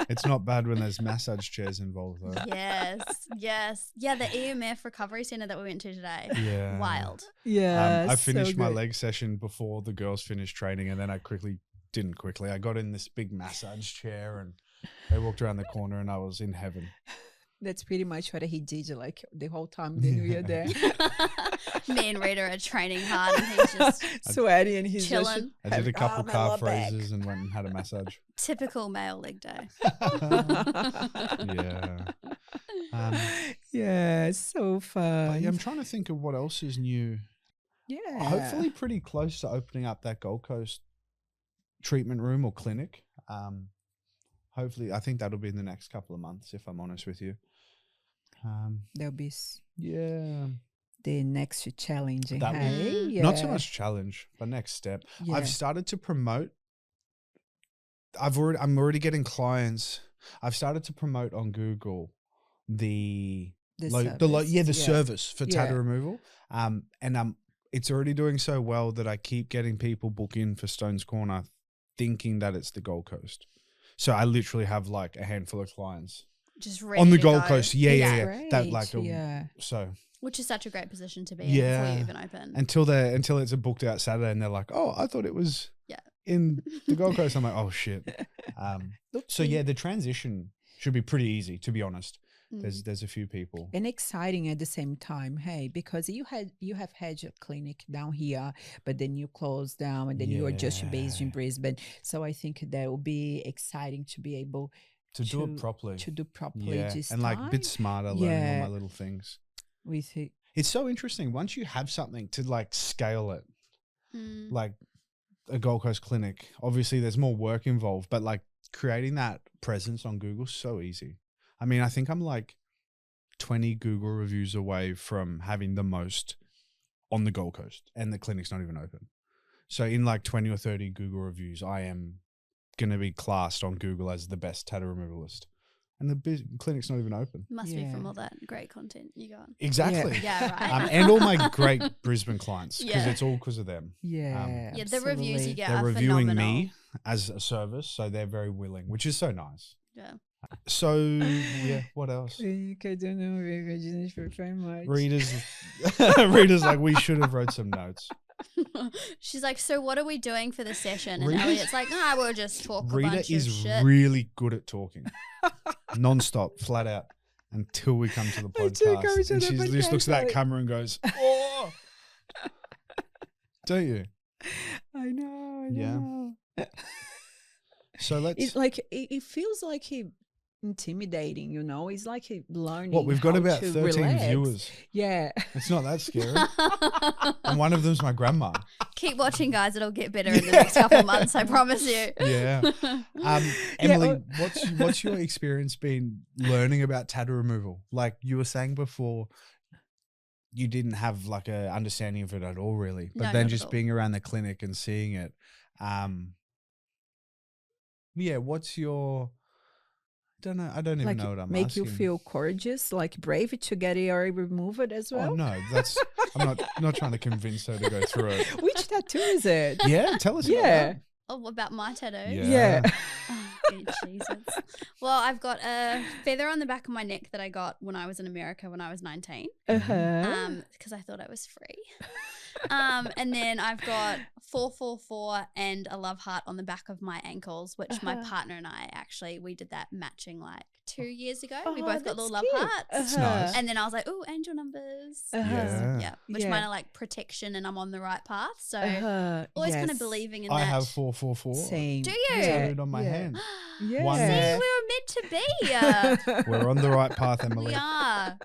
[SPEAKER 1] It's not bad when there's massage chairs involved, though.
[SPEAKER 3] Yes. Yeah, the EMF recovery center that we went to today.
[SPEAKER 1] Yeah.
[SPEAKER 3] Wild.
[SPEAKER 2] Yeah.
[SPEAKER 1] I finished
[SPEAKER 2] so
[SPEAKER 1] my
[SPEAKER 2] good.
[SPEAKER 1] leg session before the girls finished training, and then I I got in this big massage chair, and they walked around the corner, and I was in heaven.
[SPEAKER 2] That's pretty much what he did like the whole time then we were there.
[SPEAKER 3] Me and Rita are training hard, and he's just
[SPEAKER 2] Sweaty and he's
[SPEAKER 3] chilling.
[SPEAKER 1] I did a couple
[SPEAKER 2] my
[SPEAKER 1] calf
[SPEAKER 2] lower back.
[SPEAKER 1] raises and went and had a massage.
[SPEAKER 3] Typical male leg day.
[SPEAKER 1] Yeah.
[SPEAKER 2] Yeah, so
[SPEAKER 1] But
[SPEAKER 2] fun.
[SPEAKER 1] yeah, I'm trying to think of what else is new.
[SPEAKER 2] Yeah.
[SPEAKER 1] Hopefully pretty close to opening up that Gold Coast treatment room or clinic. Hopefully, I think that'll be in the next couple of months, if I'm honest with you.
[SPEAKER 2] There'll be
[SPEAKER 1] Yeah.
[SPEAKER 2] the next challenge.
[SPEAKER 1] That will-
[SPEAKER 2] Hey? Yeah.
[SPEAKER 1] Not so much challenge, but next step.
[SPEAKER 2] Yeah.
[SPEAKER 1] I've started to promote. I'm already getting clients. I've started to promote on Google the
[SPEAKER 2] service.
[SPEAKER 1] service for tattoo
[SPEAKER 2] Yeah.
[SPEAKER 1] removal. And it's already doing so well that I keep getting people book in for Stone's Corner thinking that it's the Gold Coast. So I literally have like a handful of clients
[SPEAKER 3] Just ready
[SPEAKER 1] on the
[SPEAKER 3] to
[SPEAKER 1] Gold
[SPEAKER 3] go.
[SPEAKER 1] Coast. Yeah.
[SPEAKER 2] Great.
[SPEAKER 1] That like
[SPEAKER 2] yeah.
[SPEAKER 3] Which is such a great position to be in
[SPEAKER 1] Yeah.
[SPEAKER 3] before you even open.
[SPEAKER 1] until it's a booked out Saturday and they're like, oh, I thought it was in the Gold Coast. I'm like, oh shit. So yeah, the transition should be pretty easy, to be honest. There's a few people.
[SPEAKER 2] And exciting at the same time, hey, because you have had your clinic down here, but then you closed down and then you are just based in Brisbane. So I think that will be exciting to be able
[SPEAKER 1] To do it properly.
[SPEAKER 2] Yeah. This
[SPEAKER 1] and like a bit
[SPEAKER 2] time
[SPEAKER 1] smarter, learning all my little things.
[SPEAKER 2] with it.
[SPEAKER 1] It's so interesting. Once you have something to like scale it, like a Gold Coast clinic, obviously there's more work involved, but like creating that presence on Google is so easy. I mean, I think I'm like 20 Google reviews away from having the most on the Gold Coast, and the clinic's not even open. So in like 20 or 30 Google reviews, I am going to be classed on Google as the best tattoo removalist. And the clinic's not even open.
[SPEAKER 3] Must be from all that great content you got.
[SPEAKER 1] Exactly.
[SPEAKER 3] Yeah, right.
[SPEAKER 1] And all my great Brisbane clients, because it's all because of them.
[SPEAKER 2] Yeah.
[SPEAKER 3] Yeah, the reviews you get
[SPEAKER 1] They're
[SPEAKER 3] are
[SPEAKER 1] reviewing
[SPEAKER 3] phenomenal.
[SPEAKER 1] me as a service, so they're very willing, which is so nice.
[SPEAKER 3] Yeah.
[SPEAKER 1] So, yeah, what else?
[SPEAKER 2] I don't know. I didn't prepare much.
[SPEAKER 1] Readers like, we should have wrote some notes.
[SPEAKER 3] She's like, so what are we doing for the session? And
[SPEAKER 1] Rita's-
[SPEAKER 3] Elliot's like, we'll just talk a
[SPEAKER 1] Rita
[SPEAKER 3] bunch of
[SPEAKER 1] is
[SPEAKER 3] shit.
[SPEAKER 1] really good at talking, non-stop, flat out, until we come to the podcast. And she just looks at that camera and goes, oh! Don't you?
[SPEAKER 2] I know.
[SPEAKER 1] Yeah. So let's...
[SPEAKER 2] It's like it feels like intimidating, you know. It's like learning.
[SPEAKER 1] What, we've got
[SPEAKER 2] how
[SPEAKER 1] about
[SPEAKER 2] to
[SPEAKER 1] 13
[SPEAKER 2] relax.
[SPEAKER 1] viewers.
[SPEAKER 2] Yeah.
[SPEAKER 1] It's not that scary. And one of them's my grandma.
[SPEAKER 3] Keep watching, guys. It'll get better in the next couple of months. I promise you.
[SPEAKER 1] Yeah. Emily, what's your experience been learning about tattoo removal? Like you were saying before, you didn't have like a understanding of it at all, really. But
[SPEAKER 3] No,
[SPEAKER 1] then
[SPEAKER 3] not at
[SPEAKER 1] just
[SPEAKER 3] all.
[SPEAKER 1] being around the clinic and seeing it. Yeah, what's your... I don't even
[SPEAKER 2] Like
[SPEAKER 1] know what I'm
[SPEAKER 2] make
[SPEAKER 1] asking.
[SPEAKER 2] you feel courageous, like brave to get it or remove it as well.
[SPEAKER 1] Oh no, I'm not trying to convince her to go through it.
[SPEAKER 2] Which tattoo is it?
[SPEAKER 1] Yeah, tell us about
[SPEAKER 2] Yeah.
[SPEAKER 1] that.
[SPEAKER 3] Oh, about my tattoo?
[SPEAKER 2] Yeah.
[SPEAKER 3] Oh, Jesus. Well, I've got a feather on the back of my neck that I got when I was in America when I was 19.
[SPEAKER 2] Uh-huh.
[SPEAKER 3] Because I thought I was free. And then I've got 444 and a love heart on the back of my ankles, which my partner and I we did that matching like 2 years ago. We both got little love hearts.
[SPEAKER 1] That's nice.
[SPEAKER 3] And then I was like, oh, angel numbers.
[SPEAKER 1] Yeah.
[SPEAKER 3] Yeah. Which
[SPEAKER 2] Yeah.
[SPEAKER 3] mine are like protection and I'm on the right path. So always
[SPEAKER 2] Yes.
[SPEAKER 3] kind of believing in
[SPEAKER 1] I
[SPEAKER 3] that.
[SPEAKER 1] have 444.
[SPEAKER 2] Same.
[SPEAKER 3] Do you?
[SPEAKER 1] Tattooed on my
[SPEAKER 2] Yeah.
[SPEAKER 1] hand.
[SPEAKER 2] Yeah.
[SPEAKER 1] One
[SPEAKER 3] See, we
[SPEAKER 1] hand.
[SPEAKER 3] were meant to be.
[SPEAKER 1] We're on the right path, Emily.
[SPEAKER 3] We are.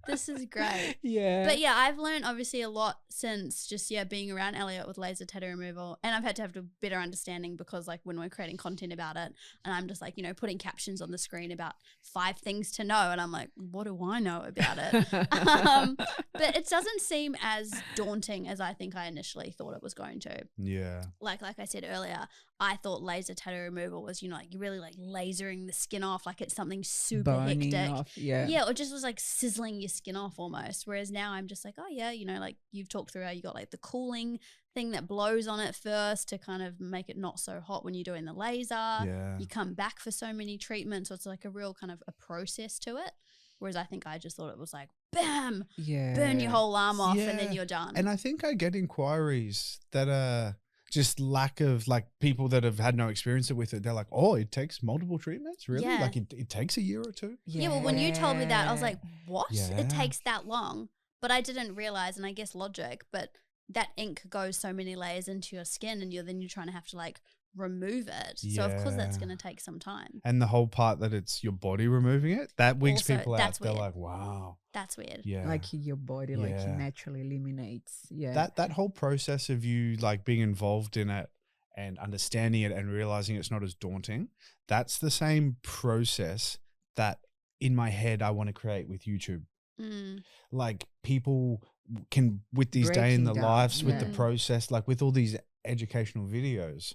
[SPEAKER 3] This is great.
[SPEAKER 2] Yeah.
[SPEAKER 3] But yeah, I've learned obviously a lot since just being around Elliot with laser tattoo removal, and I've had to have a better understanding because like when we're creating content about it, and I'm just like putting captions on the screen about 5 things to know, and I'm like, what do I know about it? But it doesn't seem as daunting as I think I initially thought it was going to.
[SPEAKER 1] Yeah.
[SPEAKER 3] Like I said earlier, I thought laser tattoo removal was, you know, like you're really like lasering the skin off, like it's something super
[SPEAKER 2] Burning
[SPEAKER 3] hectic.
[SPEAKER 2] off, yeah.
[SPEAKER 3] Yeah, or just was like sizzling your skin off almost. Whereas now I'm just like, oh yeah, you know, like you've talked through how you got like the cooling thing that blows on it first to kind of make it not so hot when you're doing the laser.
[SPEAKER 1] Yeah.
[SPEAKER 3] You come back for so many treatments. So it's like a real kind of a process to it. Whereas I think I just thought it was like, bam,
[SPEAKER 2] Yeah.
[SPEAKER 3] burn your whole arm off and then
[SPEAKER 1] Yeah.
[SPEAKER 3] you're done.
[SPEAKER 1] And I think I get inquiries that are just lack of like people that have had no experience with it. They're like, oh, it takes multiple treatments? Really?
[SPEAKER 3] Yeah.
[SPEAKER 1] Like it takes a year or two?
[SPEAKER 3] Yeah, well, when you told me that, I was like, what?
[SPEAKER 1] Yeah.
[SPEAKER 3] It takes that long? But I didn't realize, and I guess logic, but that ink goes so many layers into your skin and then you're trying to have to like remove it. So of course that's
[SPEAKER 1] Yeah.
[SPEAKER 3] going to take some time.
[SPEAKER 1] And the whole part that it's your body removing it, that wigs
[SPEAKER 3] Also,
[SPEAKER 1] people out.
[SPEAKER 3] that's
[SPEAKER 1] They're
[SPEAKER 3] weird.
[SPEAKER 1] like, wow.
[SPEAKER 3] That's weird.
[SPEAKER 1] Yeah.
[SPEAKER 2] Like your body like
[SPEAKER 1] Yeah.
[SPEAKER 2] naturally eliminates. Yeah.
[SPEAKER 1] That whole process of you like being involved in it and understanding it and realizing it's not as daunting, that's the same process that in my head I want to create with YouTube.
[SPEAKER 3] Mm.
[SPEAKER 1] Like people can, with these day in the
[SPEAKER 2] Breaking down,
[SPEAKER 1] lives, with the
[SPEAKER 3] yeah.
[SPEAKER 1] process, like with all these educational videos,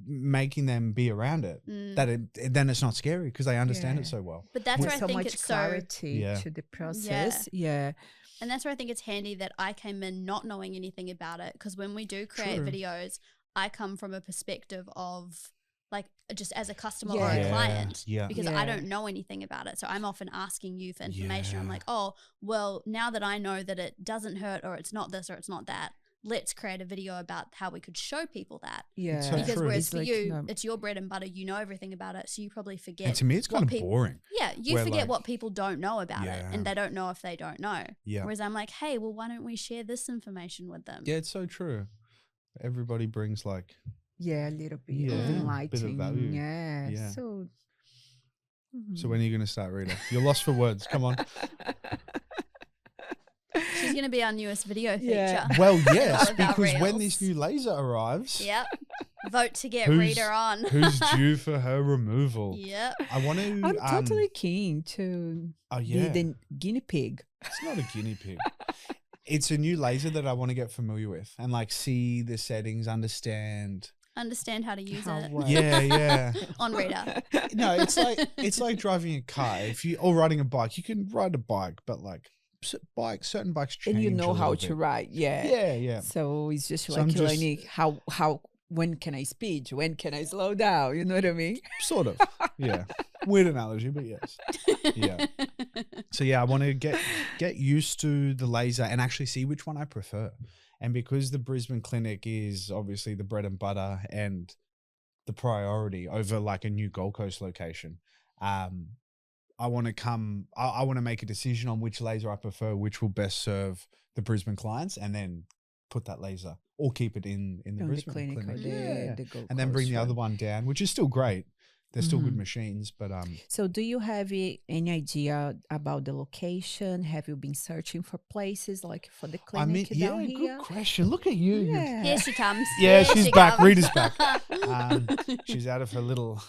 [SPEAKER 1] making them be around it,
[SPEAKER 3] Mm.
[SPEAKER 1] that then it's not scary because they understand it
[SPEAKER 2] Yeah.
[SPEAKER 1] so well.
[SPEAKER 3] But that's
[SPEAKER 2] With
[SPEAKER 3] where I
[SPEAKER 2] so
[SPEAKER 3] think
[SPEAKER 2] much
[SPEAKER 3] it's so,
[SPEAKER 2] clarity
[SPEAKER 1] Yeah.
[SPEAKER 2] to the process. Yeah.
[SPEAKER 3] and that's where I think it's handy that I came in not knowing anything about it. Because when we do create
[SPEAKER 1] True.
[SPEAKER 3] videos, I come from a perspective of like just as a customer or
[SPEAKER 2] Yeah.
[SPEAKER 3] a client.
[SPEAKER 1] Yeah.
[SPEAKER 3] Because
[SPEAKER 2] Yeah.
[SPEAKER 3] I don't know anything about it. So I'm often asking you for information. I'm
[SPEAKER 1] Yeah.
[SPEAKER 3] like, oh, well, now that I know that it doesn't hurt or it's not this or it's not that, let's create a video about how we could show people that.
[SPEAKER 2] Yeah.
[SPEAKER 1] So
[SPEAKER 3] Because
[SPEAKER 1] true.
[SPEAKER 3] whereas
[SPEAKER 2] It's
[SPEAKER 3] for
[SPEAKER 2] like,
[SPEAKER 3] you,
[SPEAKER 2] no,
[SPEAKER 3] it's your bread and butter. You know everything about it. So you probably forget.
[SPEAKER 1] And to me, it's
[SPEAKER 3] what
[SPEAKER 1] kind of
[SPEAKER 3] peop-
[SPEAKER 1] boring.
[SPEAKER 3] Yeah, you
[SPEAKER 1] Where,
[SPEAKER 3] forget
[SPEAKER 1] like-
[SPEAKER 3] what people don't know about it.
[SPEAKER 1] Yeah.
[SPEAKER 3] And they don't know if they don't know.
[SPEAKER 1] Yeah.
[SPEAKER 3] Whereas I'm like, hey, well, why don't we share this information with them?
[SPEAKER 1] Yeah, it's so true. Everybody brings like,
[SPEAKER 2] yeah, a little bit
[SPEAKER 1] Yeah,
[SPEAKER 2] of
[SPEAKER 1] bit of
[SPEAKER 2] enlightening.
[SPEAKER 1] value.
[SPEAKER 2] Yeah.
[SPEAKER 1] Yeah.
[SPEAKER 2] So
[SPEAKER 1] so when are you going to start, Rita? You're lost for words. Come on.
[SPEAKER 3] She's going to be our newest video feature.
[SPEAKER 2] Yeah.
[SPEAKER 1] Well,
[SPEAKER 3] All
[SPEAKER 1] yes,
[SPEAKER 3] of our
[SPEAKER 1] because when
[SPEAKER 3] reels.
[SPEAKER 1] this new laser arrives,
[SPEAKER 3] Yep. Vote to get
[SPEAKER 1] Who's-
[SPEAKER 3] Rita on.
[SPEAKER 1] who's due for her removal?
[SPEAKER 3] Yep.
[SPEAKER 1] I want to.
[SPEAKER 2] I'm totally keen to
[SPEAKER 1] Oh
[SPEAKER 2] be
[SPEAKER 1] yeah,
[SPEAKER 2] the guinea pig.
[SPEAKER 1] it's not a guinea pig. It's a new laser that I want to get familiar with and like see the settings, understand.
[SPEAKER 3] Understand how to use
[SPEAKER 2] How
[SPEAKER 3] it
[SPEAKER 2] works.
[SPEAKER 1] Yeah, yeah.
[SPEAKER 3] on Rita.
[SPEAKER 1] No, it's like driving a car. If you or riding a bike, you can ride a bike, but like certain bikes change.
[SPEAKER 2] And you know
[SPEAKER 1] a
[SPEAKER 2] how
[SPEAKER 1] little
[SPEAKER 2] to
[SPEAKER 1] bit.
[SPEAKER 2] ride. Yeah.
[SPEAKER 1] Yeah, yeah.
[SPEAKER 2] So it's just
[SPEAKER 1] So
[SPEAKER 2] like
[SPEAKER 1] I'm just-
[SPEAKER 2] learning how when can I speed? When can I slow down? You know what I mean?
[SPEAKER 1] Sort of. Yeah. Weird analogy, but yes. Yeah. So yeah, I want to get used to the laser and actually see which one I prefer. And because the Brisbane clinic is obviously the bread and butter and the priority over like a new Gold Coast location, I want to I want to make a decision on which laser I prefer, which will best serve the Brisbane clients, and then put that laser or keep it in the
[SPEAKER 2] On the
[SPEAKER 1] Brisbane
[SPEAKER 2] clinic or
[SPEAKER 1] clinic.
[SPEAKER 2] the Gold
[SPEAKER 1] And then bring
[SPEAKER 2] Coast
[SPEAKER 1] the other
[SPEAKER 2] one.
[SPEAKER 1] one down, which is still great. They're still good
[SPEAKER 2] Mhm.
[SPEAKER 1] machines, but
[SPEAKER 2] So do you have any idea about the location? Have you been searching for places like for the
[SPEAKER 1] I mean,
[SPEAKER 2] clinic
[SPEAKER 1] yeah,
[SPEAKER 2] down here?
[SPEAKER 1] good question. Look at you.
[SPEAKER 2] Yeah.
[SPEAKER 3] Here she comes.
[SPEAKER 1] Yeah,
[SPEAKER 3] Here
[SPEAKER 1] she's
[SPEAKER 3] she
[SPEAKER 1] back.
[SPEAKER 3] comes.
[SPEAKER 1] Rita's back. She's out of her little.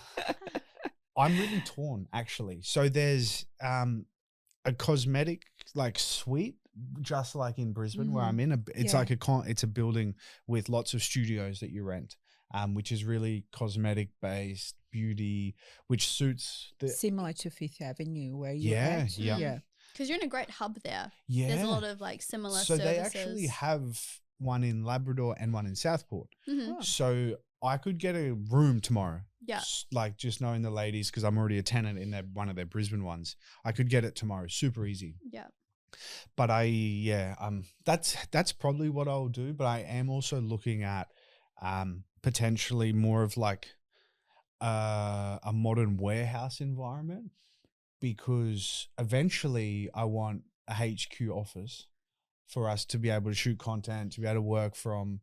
[SPEAKER 1] I'm really torn, actually. So there's a cosmetic like suite, just like in Brisbane, where I'm in. It's
[SPEAKER 2] Yeah.
[SPEAKER 1] like it's a building with lots of studios that you rent, which is really cosmetic based, beauty, which suits the.
[SPEAKER 2] Similar to Fifth Avenue where you
[SPEAKER 1] Yeah,
[SPEAKER 2] at?
[SPEAKER 1] yeah.
[SPEAKER 2] Yeah.
[SPEAKER 3] Because you're in a great hub there.
[SPEAKER 1] Yeah.
[SPEAKER 3] There's a lot of like similar
[SPEAKER 1] So
[SPEAKER 3] services.
[SPEAKER 1] they actually have one in Labrador and one in Southport.
[SPEAKER 3] Mhm.
[SPEAKER 2] Oh.
[SPEAKER 1] So I could get a room tomorrow.
[SPEAKER 3] Yeah.
[SPEAKER 1] Like just knowing the ladies, because I'm already a tenant in one of their Brisbane ones. I could get it tomorrow. Super easy.
[SPEAKER 3] Yeah.
[SPEAKER 1] But that's probably what I'll do. But I am also looking at potentially more of like a modern warehouse environment, because eventually I want a HQ office for us to be able to shoot content, to be able to work from,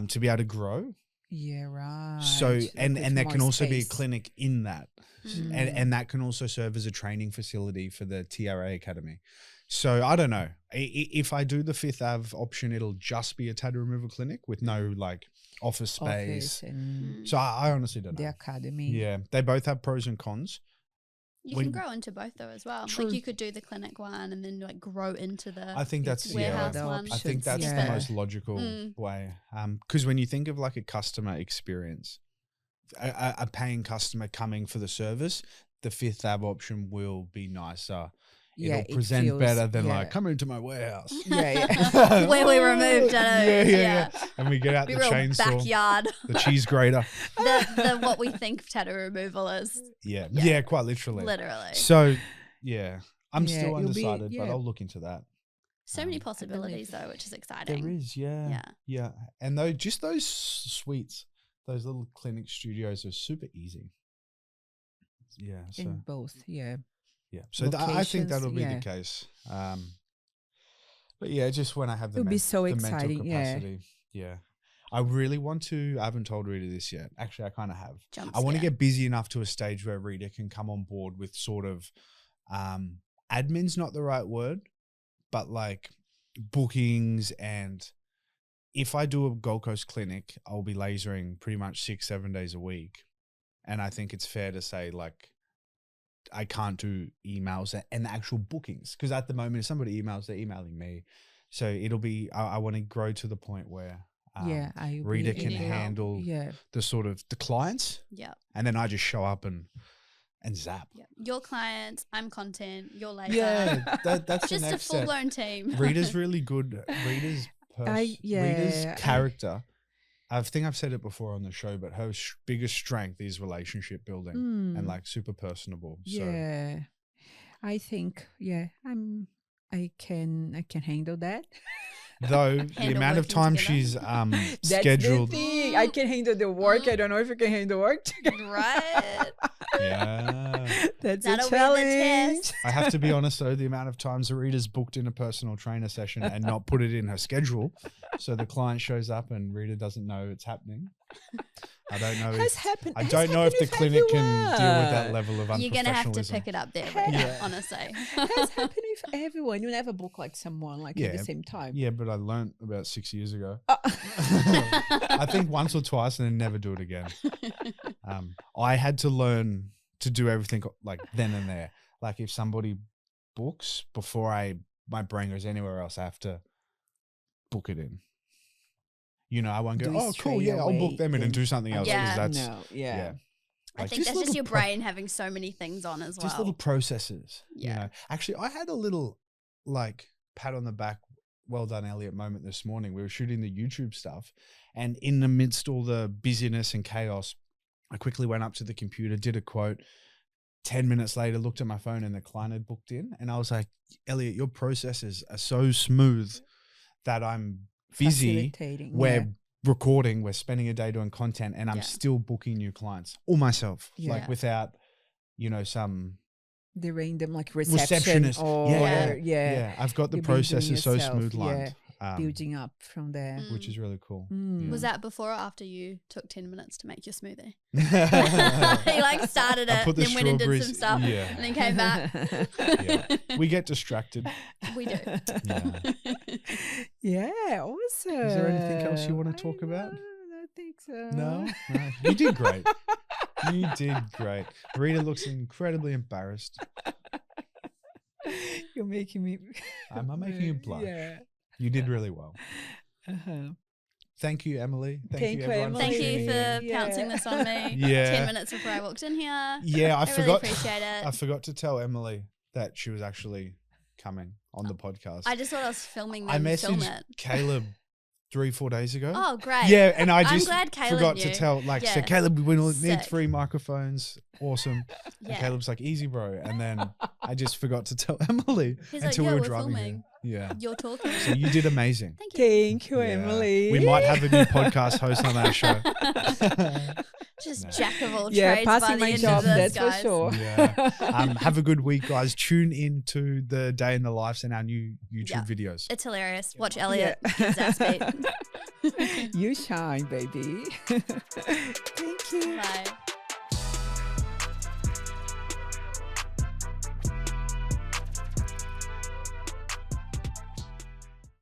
[SPEAKER 1] to be able to grow.
[SPEAKER 2] Yeah, right.
[SPEAKER 1] So and
[SPEAKER 2] With
[SPEAKER 1] there can
[SPEAKER 2] more
[SPEAKER 1] also be a
[SPEAKER 2] space.
[SPEAKER 1] clinic in that,
[SPEAKER 3] Mhm.
[SPEAKER 1] and that can also serve as a training facility for the TRA Academy. So I don't know if I do the Fifth Ave option, it'll just be a tattoo removal clinic with no like office space.
[SPEAKER 2] Office and
[SPEAKER 3] Mm.
[SPEAKER 1] So I honestly don't
[SPEAKER 2] the
[SPEAKER 1] know.
[SPEAKER 2] academy.
[SPEAKER 1] Yeah, they both have pros and cons.
[SPEAKER 3] You
[SPEAKER 1] When-
[SPEAKER 3] can grow into both though as well.
[SPEAKER 1] True.
[SPEAKER 3] Like you could do the clinic one and then like grow into the
[SPEAKER 1] I think that's
[SPEAKER 3] warehouse
[SPEAKER 2] the
[SPEAKER 3] one.
[SPEAKER 1] I think that's
[SPEAKER 2] options,
[SPEAKER 1] the
[SPEAKER 2] yeah.
[SPEAKER 1] most logical way. Because when you think of like a customer experience, a paying customer coming for the service, the Fifth Ave option will be nicer.
[SPEAKER 2] Yeah,
[SPEAKER 1] It'll present better than
[SPEAKER 2] yeah.
[SPEAKER 1] like, come into my warehouse.
[SPEAKER 2] Yeah.
[SPEAKER 3] Where we removed
[SPEAKER 1] Yeah. And we get out
[SPEAKER 3] Be
[SPEAKER 1] the
[SPEAKER 3] real
[SPEAKER 1] chainsaw,
[SPEAKER 3] backyard.
[SPEAKER 1] the cheese grater.
[SPEAKER 3] the what we think tattoo removal is.
[SPEAKER 1] Yeah, quite literally.
[SPEAKER 3] Literally.
[SPEAKER 1] So, yeah, I'm
[SPEAKER 2] Yeah,
[SPEAKER 1] still
[SPEAKER 2] it'll be-
[SPEAKER 1] undecided, but
[SPEAKER 2] yeah.
[SPEAKER 1] I'll look into that.
[SPEAKER 3] So many possibilities though, which is
[SPEAKER 1] There
[SPEAKER 3] exciting.
[SPEAKER 1] is, yeah. And those suites, those little clinic studios are super easy. Yeah, so
[SPEAKER 2] In both, yeah.
[SPEAKER 1] yeah, so I think
[SPEAKER 2] Locations,
[SPEAKER 1] that'll be
[SPEAKER 2] yeah.
[SPEAKER 1] the case. But yeah, just when I have the,
[SPEAKER 2] It'll be so
[SPEAKER 1] the
[SPEAKER 2] exciting,
[SPEAKER 1] mental
[SPEAKER 2] yeah.
[SPEAKER 1] capacity, yeah. I really want to. I haven't told Rita this yet. Actually, I kind of have.
[SPEAKER 3] Jump
[SPEAKER 1] I want to
[SPEAKER 3] scare.
[SPEAKER 1] get busy enough to a stage where Rita can come on board with sort of admin's not the right word, but like bookings. And if I do a Gold Coast clinic, I'll be lasering pretty much 6-7 days a week. And I think it's fair to say like I can't do emails and the actual bookings, because at the moment, if somebody emails, they're emailing me. So it'll be, I want to grow to the point where Rita can handle the sort of the clients.
[SPEAKER 3] Yeah.
[SPEAKER 1] And then I just show up and zap.
[SPEAKER 3] Yeah. Your clients, I'm content, your laser.
[SPEAKER 1] Yeah, that's
[SPEAKER 3] Just
[SPEAKER 1] the
[SPEAKER 3] a
[SPEAKER 1] next
[SPEAKER 3] full
[SPEAKER 1] step.
[SPEAKER 3] blown team.
[SPEAKER 1] Rita's really good. Rita's character. I think I've said it before on the show, but her biggest strength is relationship building and like super personable.
[SPEAKER 2] Yeah, I think I can handle that.
[SPEAKER 1] Though the amount of
[SPEAKER 3] working
[SPEAKER 1] time
[SPEAKER 3] together.
[SPEAKER 1] she's
[SPEAKER 2] That's
[SPEAKER 1] scheduled.
[SPEAKER 2] the thing. I can handle the work. I don't know if I can handle work together.
[SPEAKER 3] Right.
[SPEAKER 1] Yeah.
[SPEAKER 2] That's
[SPEAKER 3] That'll
[SPEAKER 2] a
[SPEAKER 3] be the
[SPEAKER 2] challenge.
[SPEAKER 3] test.
[SPEAKER 1] I have to be honest though, the amount of times Rita's booked in a personal trainer session and not put it in her schedule, so the client shows up and Rita doesn't know it's happening. I don't know.
[SPEAKER 2] Has happened.
[SPEAKER 1] I
[SPEAKER 2] has
[SPEAKER 1] don't know if the
[SPEAKER 2] happened
[SPEAKER 1] clinic can
[SPEAKER 2] everyone.
[SPEAKER 1] deal with that level of unprofessionalism.
[SPEAKER 3] You're gonna have to pick it up there, Rita,
[SPEAKER 1] Yeah.
[SPEAKER 3] honestly.
[SPEAKER 2] Has happened with everyone. You never book like someone like at the same time.
[SPEAKER 1] Yeah, but I learned about 6 years ago.
[SPEAKER 2] Oh.
[SPEAKER 1] I think once or twice and then never do it again. I had to learn to do everything like then and there. Like if somebody books before my brain goes anywhere else, I have to book it in. You know, I won't go,
[SPEAKER 2] Do it
[SPEAKER 1] oh, cool,
[SPEAKER 2] straight
[SPEAKER 1] yeah, I'll book
[SPEAKER 2] away,
[SPEAKER 1] them in and
[SPEAKER 2] then-
[SPEAKER 1] do something else.
[SPEAKER 3] Yeah.
[SPEAKER 1] Because that's,
[SPEAKER 2] No, yeah.
[SPEAKER 3] I
[SPEAKER 1] Like,
[SPEAKER 3] think that's just
[SPEAKER 1] little
[SPEAKER 3] your brain having so many things on as well.
[SPEAKER 1] just little processes. You
[SPEAKER 3] Yeah.
[SPEAKER 1] know, actually, I had a little like pat on the back, well done, Elliot moment this morning. We were shooting the YouTube stuff, and in the midst of all the busyness and chaos, I quickly went up to the computer, did a quote. 10 minutes later, looked at my phone and the client had booked in, and I was like, Elliot, your processes are so smooth that I'm busy.
[SPEAKER 2] Facilitating,
[SPEAKER 1] We're recording, we're spending a day doing content, and I'm
[SPEAKER 3] Yeah.
[SPEAKER 1] still booking new clients all myself, like
[SPEAKER 3] Yeah.
[SPEAKER 1] without, you know, some
[SPEAKER 2] the random like reception
[SPEAKER 1] receptionist.
[SPEAKER 2] or
[SPEAKER 1] Yeah. I've got the
[SPEAKER 2] You've been doing
[SPEAKER 1] processes so
[SPEAKER 2] yourself,
[SPEAKER 1] smooth lined,
[SPEAKER 2] building up from there.
[SPEAKER 1] which is really cool.
[SPEAKER 2] Mm.
[SPEAKER 3] Was that before or after you took 10 minutes to make your smoothie?
[SPEAKER 1] Yeah.
[SPEAKER 3] You like started
[SPEAKER 1] I
[SPEAKER 3] it,
[SPEAKER 1] put the
[SPEAKER 3] then went and did some
[SPEAKER 1] strawberries-
[SPEAKER 3] stuff,
[SPEAKER 1] yeah.
[SPEAKER 3] and then came back.
[SPEAKER 1] Yeah. We get distracted.
[SPEAKER 3] We do.
[SPEAKER 1] Yeah.
[SPEAKER 2] Yeah, awesome.
[SPEAKER 1] Is there anything else you wanna talk about?
[SPEAKER 2] I don't think so.
[SPEAKER 1] No, you did great. You did great. Rita looks incredibly embarrassed.
[SPEAKER 2] You're making me.
[SPEAKER 1] Am I making you blush?
[SPEAKER 2] Yeah.
[SPEAKER 1] You did really well.
[SPEAKER 2] Uh-huh.
[SPEAKER 1] Thank you, Emily.
[SPEAKER 2] Thank you,
[SPEAKER 1] everyone
[SPEAKER 2] Emily.
[SPEAKER 3] Thank
[SPEAKER 1] tuning
[SPEAKER 3] you
[SPEAKER 1] in.
[SPEAKER 3] for
[SPEAKER 2] Yeah.
[SPEAKER 3] pouncing this on me.
[SPEAKER 1] Yeah.
[SPEAKER 3] 10 minutes before I walked in here.
[SPEAKER 1] Yeah, I
[SPEAKER 3] I really
[SPEAKER 1] forgot.
[SPEAKER 3] appreciate it.
[SPEAKER 1] I forgot to tell Emily that she was actually coming on the podcast.
[SPEAKER 3] I just thought I was filming
[SPEAKER 1] I
[SPEAKER 3] them film
[SPEAKER 1] messaged
[SPEAKER 3] it.
[SPEAKER 1] Caleb 3-4 days ago.
[SPEAKER 3] Oh, great.
[SPEAKER 1] Yeah, and I
[SPEAKER 3] I'm
[SPEAKER 1] just
[SPEAKER 3] glad Caleb
[SPEAKER 1] forgot
[SPEAKER 3] knew.
[SPEAKER 1] to tell. Like, so
[SPEAKER 3] Yeah.
[SPEAKER 1] Caleb, we need
[SPEAKER 3] Sick.
[SPEAKER 1] 3 microphones. Awesome. And
[SPEAKER 3] Yeah.
[SPEAKER 1] Caleb's like, easy, bro. And then I just forgot to tell Emily
[SPEAKER 3] He's like,
[SPEAKER 1] until
[SPEAKER 3] yeah,
[SPEAKER 1] we were
[SPEAKER 3] we're
[SPEAKER 1] driving
[SPEAKER 3] filming.
[SPEAKER 1] here. Yeah.
[SPEAKER 3] You're talking.
[SPEAKER 1] So you did amazing.
[SPEAKER 3] Thank you.
[SPEAKER 2] Thank you,
[SPEAKER 1] Yeah.
[SPEAKER 2] Emily.
[SPEAKER 1] We might have a new podcast host on our show.
[SPEAKER 3] Just
[SPEAKER 1] No.
[SPEAKER 3] jack of all
[SPEAKER 2] Yeah,
[SPEAKER 3] trades by
[SPEAKER 2] passing
[SPEAKER 3] the
[SPEAKER 2] my
[SPEAKER 3] end
[SPEAKER 2] job,
[SPEAKER 3] of this,
[SPEAKER 2] that's
[SPEAKER 3] guys.
[SPEAKER 2] for sure.
[SPEAKER 1] Yeah. Have a good week, guys. Tune in to the day in the lives and our new YouTube
[SPEAKER 3] Yeah.
[SPEAKER 1] videos.
[SPEAKER 3] It's hilarious. Watch Elliot.
[SPEAKER 2] Yeah.
[SPEAKER 3] His ass beat.
[SPEAKER 2] You shine, baby. Thank you.
[SPEAKER 3] Bye.